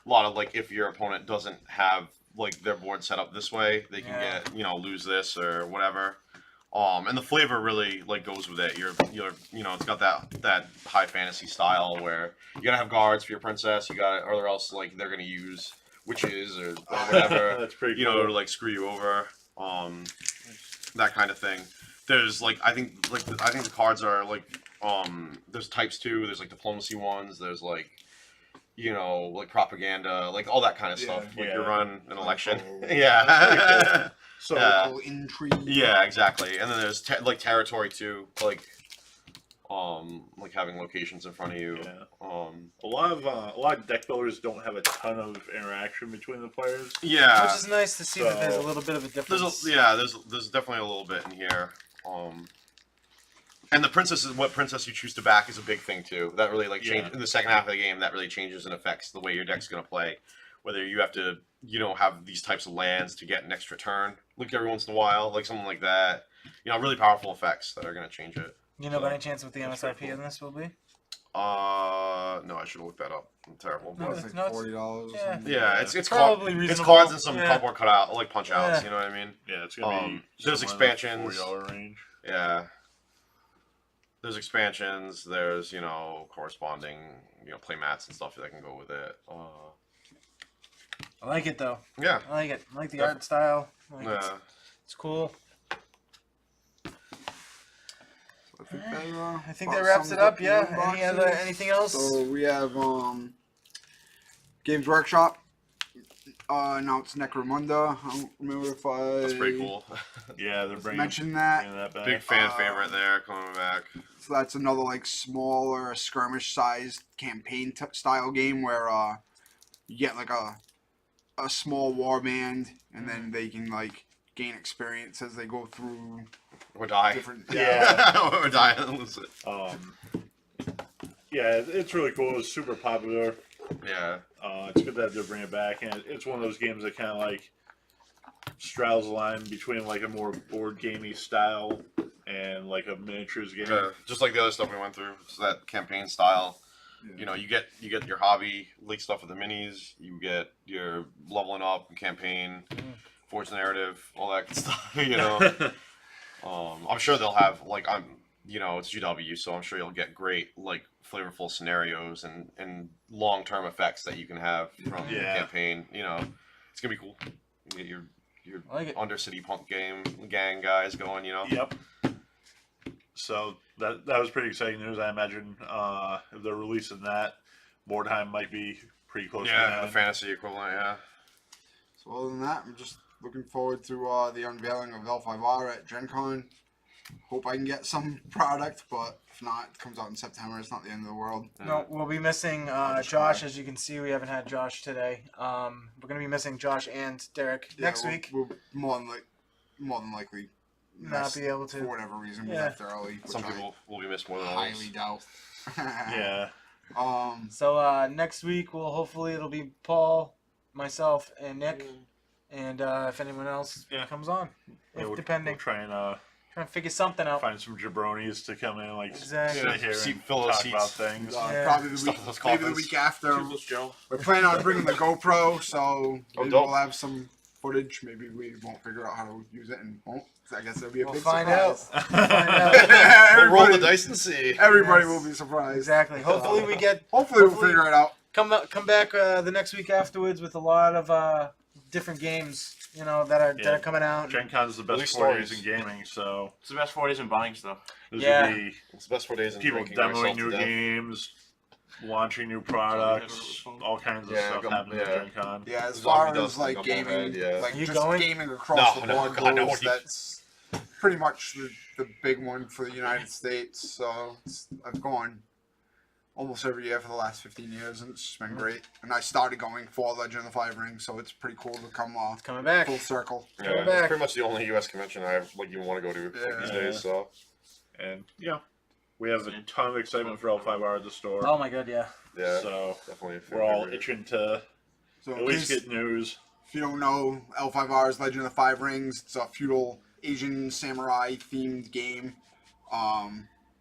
a lot of like if your opponent doesn't have like their board set up this way, they can get, you know, lose this or whatever. And the flavor really like goes with it. You're you know, it's got that high fantasy style where you gotta have guards for your princess, or else like they're gonna use witches or whatever. That's pretty you cool. know, to like screw you over. That kind of thing. There's like I think the cards are like there's types too. There's like diplomacy ones. There's like, you know, like propaganda, like all that kind of stuff. Like you run an election. Yeah. So Intrigue. Yeah, exactly. And then there's like territory too, like having locations in front of you. Yeah. A lot of deck builders don't have a ton of interaction between the players. Yeah. Which is nice to see that there's a little bit of a difference. There's definitely a little bit in here. And the princess is what princess you choose to back is a big thing too. That really like change in the second half of the game. That really changes and affects the way your deck's gonna play. Whether you have to, you know, have these types of lands to get an extra turn, like every once in a while, like something like that. You know, really powerful effects that are gonna change it. You know, by any chance, what the MSRP in this will be? No, I should have looked that up. I'm terrible. No, But It's like No, it's- $40 or yeah. something. yeah, it's probably it's reasonable. cards and some cardboard cutout, like punch outs. Yeah. You know what I mean? Yeah, it's gonna be there's somewhere in the expansions. $40 range. Yeah. There's expansions. There's, you know, corresponding, you know, play mats and stuff that can go with it. I like it though. Yeah. I like it. I like the art style. Like Yeah. it's cool. I I think that wraps it up. Yeah. Anything else? So we have Games Workshop. Now it's Necromunda. I don't remember if I That's pretty cool. Yeah, they're bringing mentioned that. bringing that back. Big fan favorite there, coming back. So that's another like smaller skirmish-sized campaign style game where you get like a small war band, and then they can like gain experience as they go through Or die. different. Or die and lose it. Yeah, it's really cool. It's super popular. Yeah. It's good that they're bringing it back, and it's one of those games that kind of like straddles the line between like a more board gamey style and like a miniatures game. Just like the other stuff we went through. It's that campaign style. Yeah. You know, you get your hobby, leak stuff with the minis. You get your leveling up, campaign, forge narrative, all that good stuff. You know. I'm sure they'll have it's GW, so I'm sure you'll get great like flavorful scenarios and long-term effects that you can have from the campaign. It's gonna be cool. You get your I like it. Undercity punk gang guys going. Yep. So that was pretty exciting news. I imagine if they're releasing that, Mordheim might be pretty close. Yeah, to the fantasy equivalent. Yeah. So other than that, I'm just looking forward to the unveiling of L5R at Gen Con. Hope I can get some product, but if not, it comes out in September. It's not the end of the world. No, we'll be missing just Josh. cry. As you can see, we haven't had Josh today. We're going to be missing Josh and Derrick next week. We'll more than likely Not miss be able to. for whatever reason. We Yeah. left early. Which Some people will be missed more than I others. highly doubt. Yeah. So next week, hopefully it'll be Paul, myself, and Nick. And if anyone else comes on, depending. We'll try and Trying to figure something out. find some jabronis to come in, like Exactly. sit here Fill and those talk about seats. things. Yeah. Probably the Stuff week, those maybe the coffins. week after. Toothless Joe. We're planning on bringing the GoPro, so maybe dope. we'll have some footage. Maybe we won't figure out how to use it and won't. I guess it'll be a We'll big find surprise. out. We'll find out. We'll roll the everybody, dice and see. everybody Yes. will be surprised. Exactly. Hopefully we get Hopefully we'll figure it out. come back the next week afterwards with a lot of different games, that are coming out. Gen Con is the best Release 4 days stories. in gaming, so It's the best 4 days in buying stuff. there's Yeah. gonna be It's the best 4 days in people drinking demoing myself new to death. games, launching new products, all kinds of Yeah, stuff happening at Gen Con. Yeah, as Zombie far dust as like up my gaming, head, yeah. like You just going? gaming across the No, board God, no, goes, you- that's pretty much the big one for the United States. So I've gone almost every year for the last 15 years, and it's been great. And I started going for Legend of the Five Rings, so it's pretty cool to come It's coming back. full circle. Yeah, Coming it's back. pretty much the only U.S. convention I even want to go to these Yeah. days. So And we have a ton of excitement for L5R at the store. Oh my god, yeah. yeah, So definitely. we're all itching to So at in least case, get news. if you don't know, L5R's Legend of the Five Rings, it's a feudal Asian samurai themed game,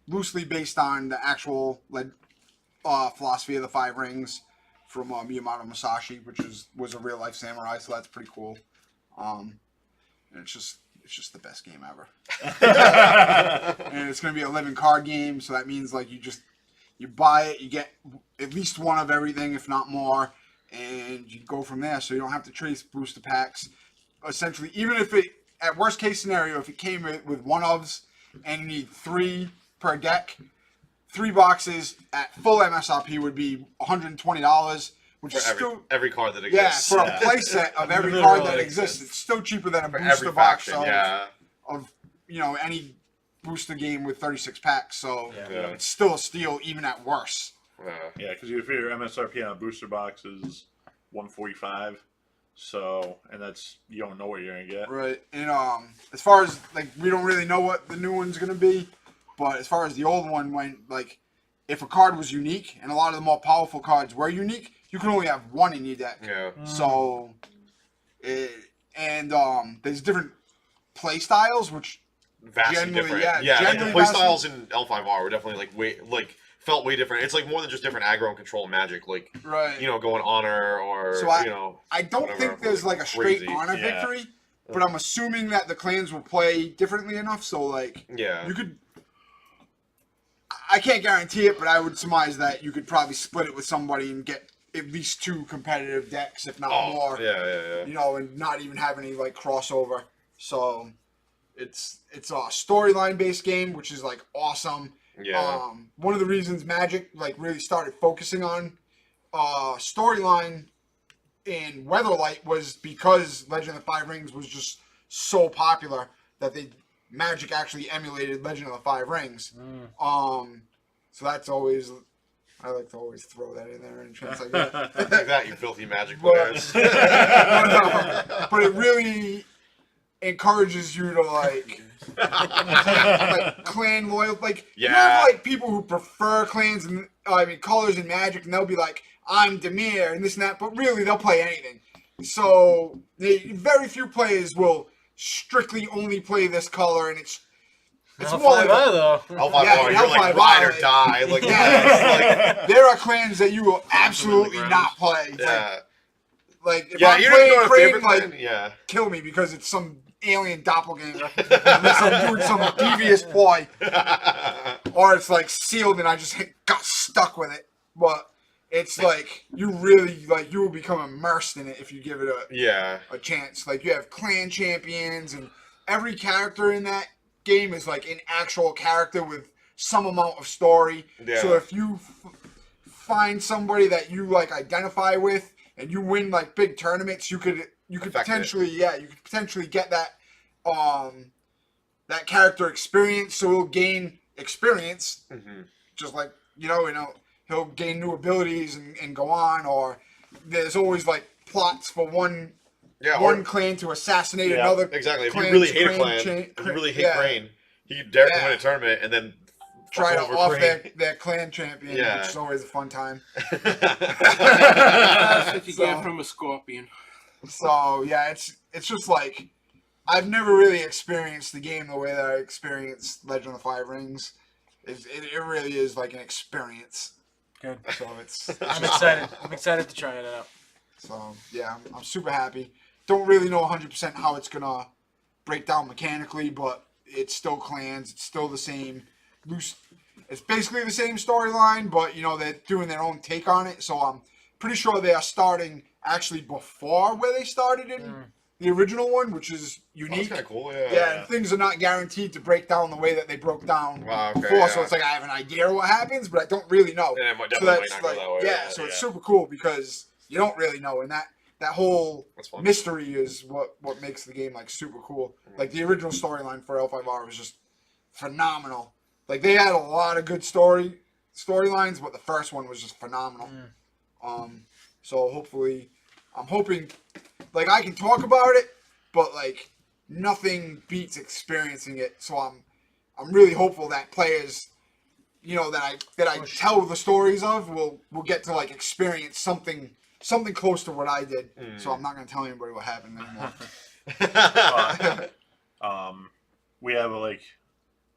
loosely based on the actual philosophy of the Five Rings from Miyamoto Musashi, which was a real life samurai, so that's pretty cool. And it's just the best game ever. And it's gonna be a living card game, so that means like you buy it, you get at least one of everything, if not more, and you go from there. So you don't have to trace booster packs. Essentially, even if it, at worst case scenario, if it came with one ofs and you need 3 per deck, 3 boxes at full MSRP would be $120, which for is still every card that yeah exists. for a playset of every Literally card that exists. exists. It's still cheaper than a For booster every box faction, yeah. of any booster game with 36 packs. So Yeah. it's still a steal even at worst. Yeah, because you figure MSRP on a booster box is $145. So, and that's, you don't know what you're gonna get. Right. And as far as like we don't really know what the new one's gonna be, but as far as the old one went, like if a card was unique and a lot of the more powerful cards were unique, you can only have one in your deck. Yeah. So, there's different play styles, which Vastly Generally, different. yeah, Yeah, like the generally playstyles in L5R were definitely felt way different. It's like more than just different aggro and control magic. Like right. going honor or So I don't whatever, think there's like a straight crazy. honor Yeah. victory, but I'm assuming that the clans will play differently enough. So like yeah. you could. I can't guarantee it, but I would surmise that you could probably split it with somebody and get at least 2 competitive decks, if not more. Yeah. And not even have any like crossover. So it's a storyline based game, which is like awesome. Yeah. One of the reasons Magic like really started focusing on storyline in Weatherlight was because Legend of the Five Rings was just so popular that Magic actually emulated Legend of the Five Rings. So that's always, I like to always throw that in there and chance like that. Like that, you filthy magic But- players. But it really encourages you to like clan loyal. Like you Yeah. have like people who prefer clans and colors in Magic, and they'll be like, I'm Demir and this and that, but really they'll play anything. So very few players will strictly only play this color, and it's more like though. L5R, Yeah, you're like L5R, ride or like- die. Like, yeah, there are clans that you will absolutely not play. yeah. Like if Yeah, I'm you're not playing going to Crane, favorite like clan? Yeah. kill me because it's some alien doppelganger. Unless I'm doing some devious ploy. Or it's like sealed and I just got stuck with it. But it's like you really you will become immersed in it if you give it a chance. Like you have clan champions and every character in that game is like an actual character with some amount of story. Yeah. So if you find somebody that you like identify with and you win like big tournaments, you could potentially get that that character experience. So he'll gain experience, just like he'll gain new abilities and go on. Or there's always like plots for one clan to assassinate another. Exactly. If you really hate a clan, if you really hate Crane, Derrick can win a tournament and then try to off their clan champion, which is always a fun time. That's what you get from a scorpion. So yeah, it's just like I've never really experienced the game the way that I experienced Legend of the Five Rings. It really is like an experience. Good. So I'm excited. I'm excited to try it out. So yeah, I'm super happy. Don't really know 100% how it's gonna break down mechanically, but it's still clans. It's still the same. It's basically the same storyline, but they're doing their own take on it. So I'm pretty sure they are starting actually before where they started in the original one, which is unique. That's kind of cool. Yeah, and things are not guaranteed to break down the way that they broke down before. So it's like I have an idea of what happens, but I don't really know. Yeah, so that's like so it's super cool because you don't really know, and that whole mystery is what makes the game like super cool. Like the original storyline for L5R was just phenomenal. Like they had a lot of good storylines, but the first one was just phenomenal. So hopefully, I'm hoping, like I can talk about it, but like nothing beats experiencing it. So I'm really hopeful that players, that I tell the stories of will get to like experience something close to what I did. So I'm not gonna tell anybody what happened anymore. We have like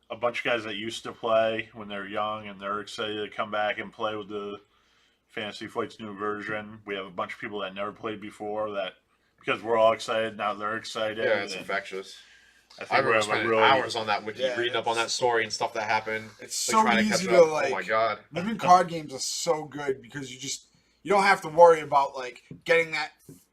a bunch of guys that used to play when they're young and they're excited to come back and play with the Fantasy Flight's new version. We have a bunch of people that never played before that, because we're all excited, now they're excited. Yeah, it's infectious. I remember spending hours on that wiki, reading up on that story and stuff that happened. It's so easy to like. Oh my god! Living card games are so good because you don't have to worry about like getting that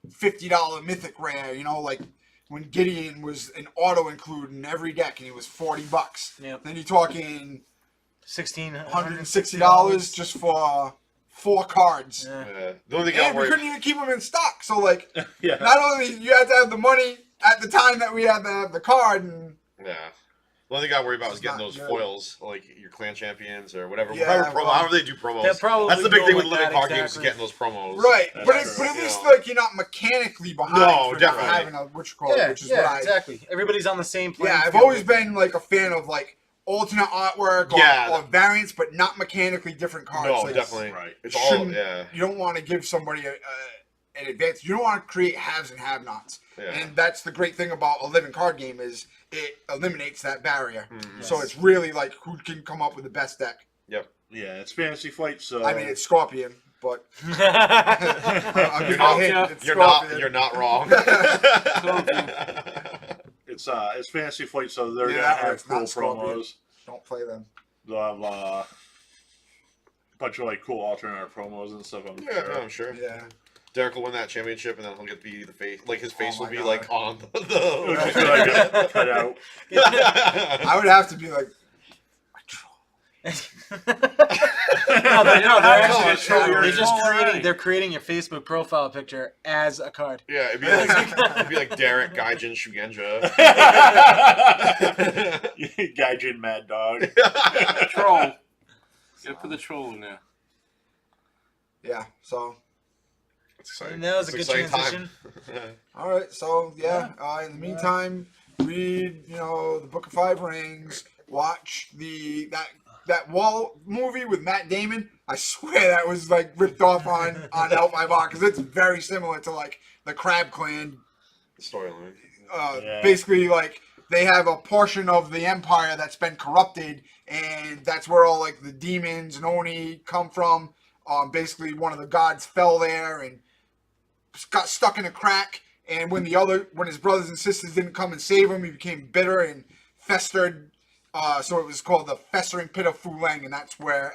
$50 mythic rare. Like when Gideon was an auto include in every deck and he was $40. Yep. Then you're talking $160 just for 4 cards. Yeah. The only thing And we couldn't even keep them in stock. So like, not only you had to have the money at the time that we had to have the card, and the only thing I got worried about was getting those foils, like your clan champions or whatever. Yeah, however they do promos. That's the big thing with living card games is getting those promos. Right, but at least like you're not mechanically behind. No, for definitely. Having a which card, which is what exactly. Everybody's on the same plane. Yeah, I've always been like a fan of like alternate artwork or variants, but not mechanically different cards. No, like, definitely. Right. It's all You don't want to give somebody an advantage. You don't want to create haves and have-nots. Yeah. And that's the great thing about a living card game is it eliminates that barrier. So it's really like who can come up with the best deck. Yep. Yeah, it's Fantasy Flight, so I mean, it's Scorpion, but you're not wrong. It's Fantasy Flight, so they're gonna that have works, cool not Scorpion. promos. Don't play them. They'll have a bunch of like cool alternate promos and stuff. I'm sure. Yeah. Derrick will win that championship, and then he'll get to be the face. Like his face will be God. like on It'll just be like a cutout. I would have to be like, they're creating your Facebook profile picture as a card. Yeah, it'd be like Derrick, Gaijin, Shugenja. Gaijin Mad Dog. Troll. Gotta put the troll in there. yeah. So, It's exciting. And that was a good Exciting transition. all right. So in the meantime, read the Book of Five Rings. Watch that wall movie with Matt Damon. I swear that was like ripped off on L5R because it's very similar to like the Crab Clan. Storyline. Basically, like they have a portion of the empire that's been corrupted, and that's where all like the demons and Oni come from. Basically, one of the gods fell there and got stuck in a crack, And when his brothers and sisters didn't come and save him, he became bitter and festered. So it was called the festering pit of Fuleng, and that's where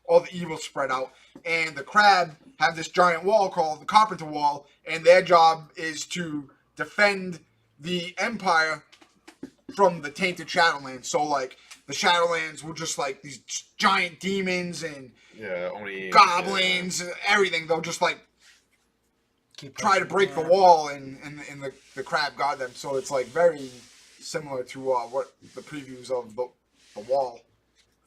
all the evil spread out. And the crab have this giant wall called the Carpenter Wall, and their job is to defend the Empire from the tainted Shadowlands. So like the Shadowlands were just like these giant demons and goblins and everything. They'll just like try to break the wall, and the crab got them. So it's like very similar to what the previews of the wall.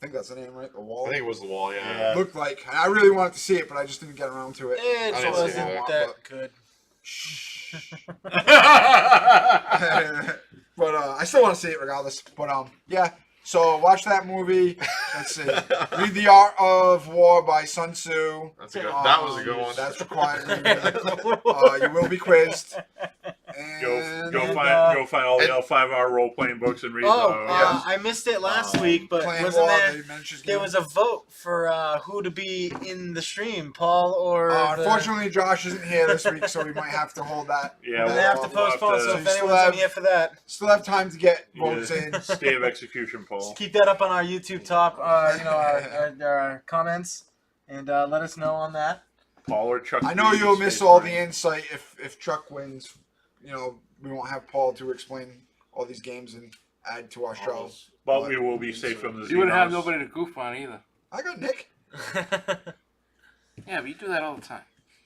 I think that's the name, right? The Wall. I think it was the Wall. Yeah. Looked like. And I really wanted to see it, but I just didn't get around to it. It didn't see wasn't it. that good. But I still want to see it regardless. But yeah. So watch that movie. Let's see. Read The Art of War by Sun Tzu. That's a good. That was a good one. That's required. You will be quizzed. And Go find all the L5R role playing books and read. I missed it last week, but Clan wasn't War, there? the miniatures There game. was a vote for who to be in the stream, Paul or. Unfortunately, Josh isn't here this week, so we might have to hold that. Yeah, They have to postpone. So if So you still anyone's in have- here for that, Still have time to get votes in. Stay of execution, Paul. just keep that up on our YouTube top, our comments, and let us know on that. Paul or Chuck. I know Reed, you'll miss Space all the Marine. insight if Chuck wins. We won't have Paul to explain all these games and add to our show. But we will be safe from the You wouldn't have Xenos. nobody to goof on either. I got Nick. Yeah, but you do that all the time.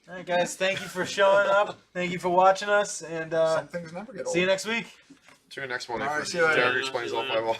All right, guys. Thank you for showing up. Thank you for watching us, and Some things never get old. see you next week. To your next one. All right, see you later. Derrick explains all 5 of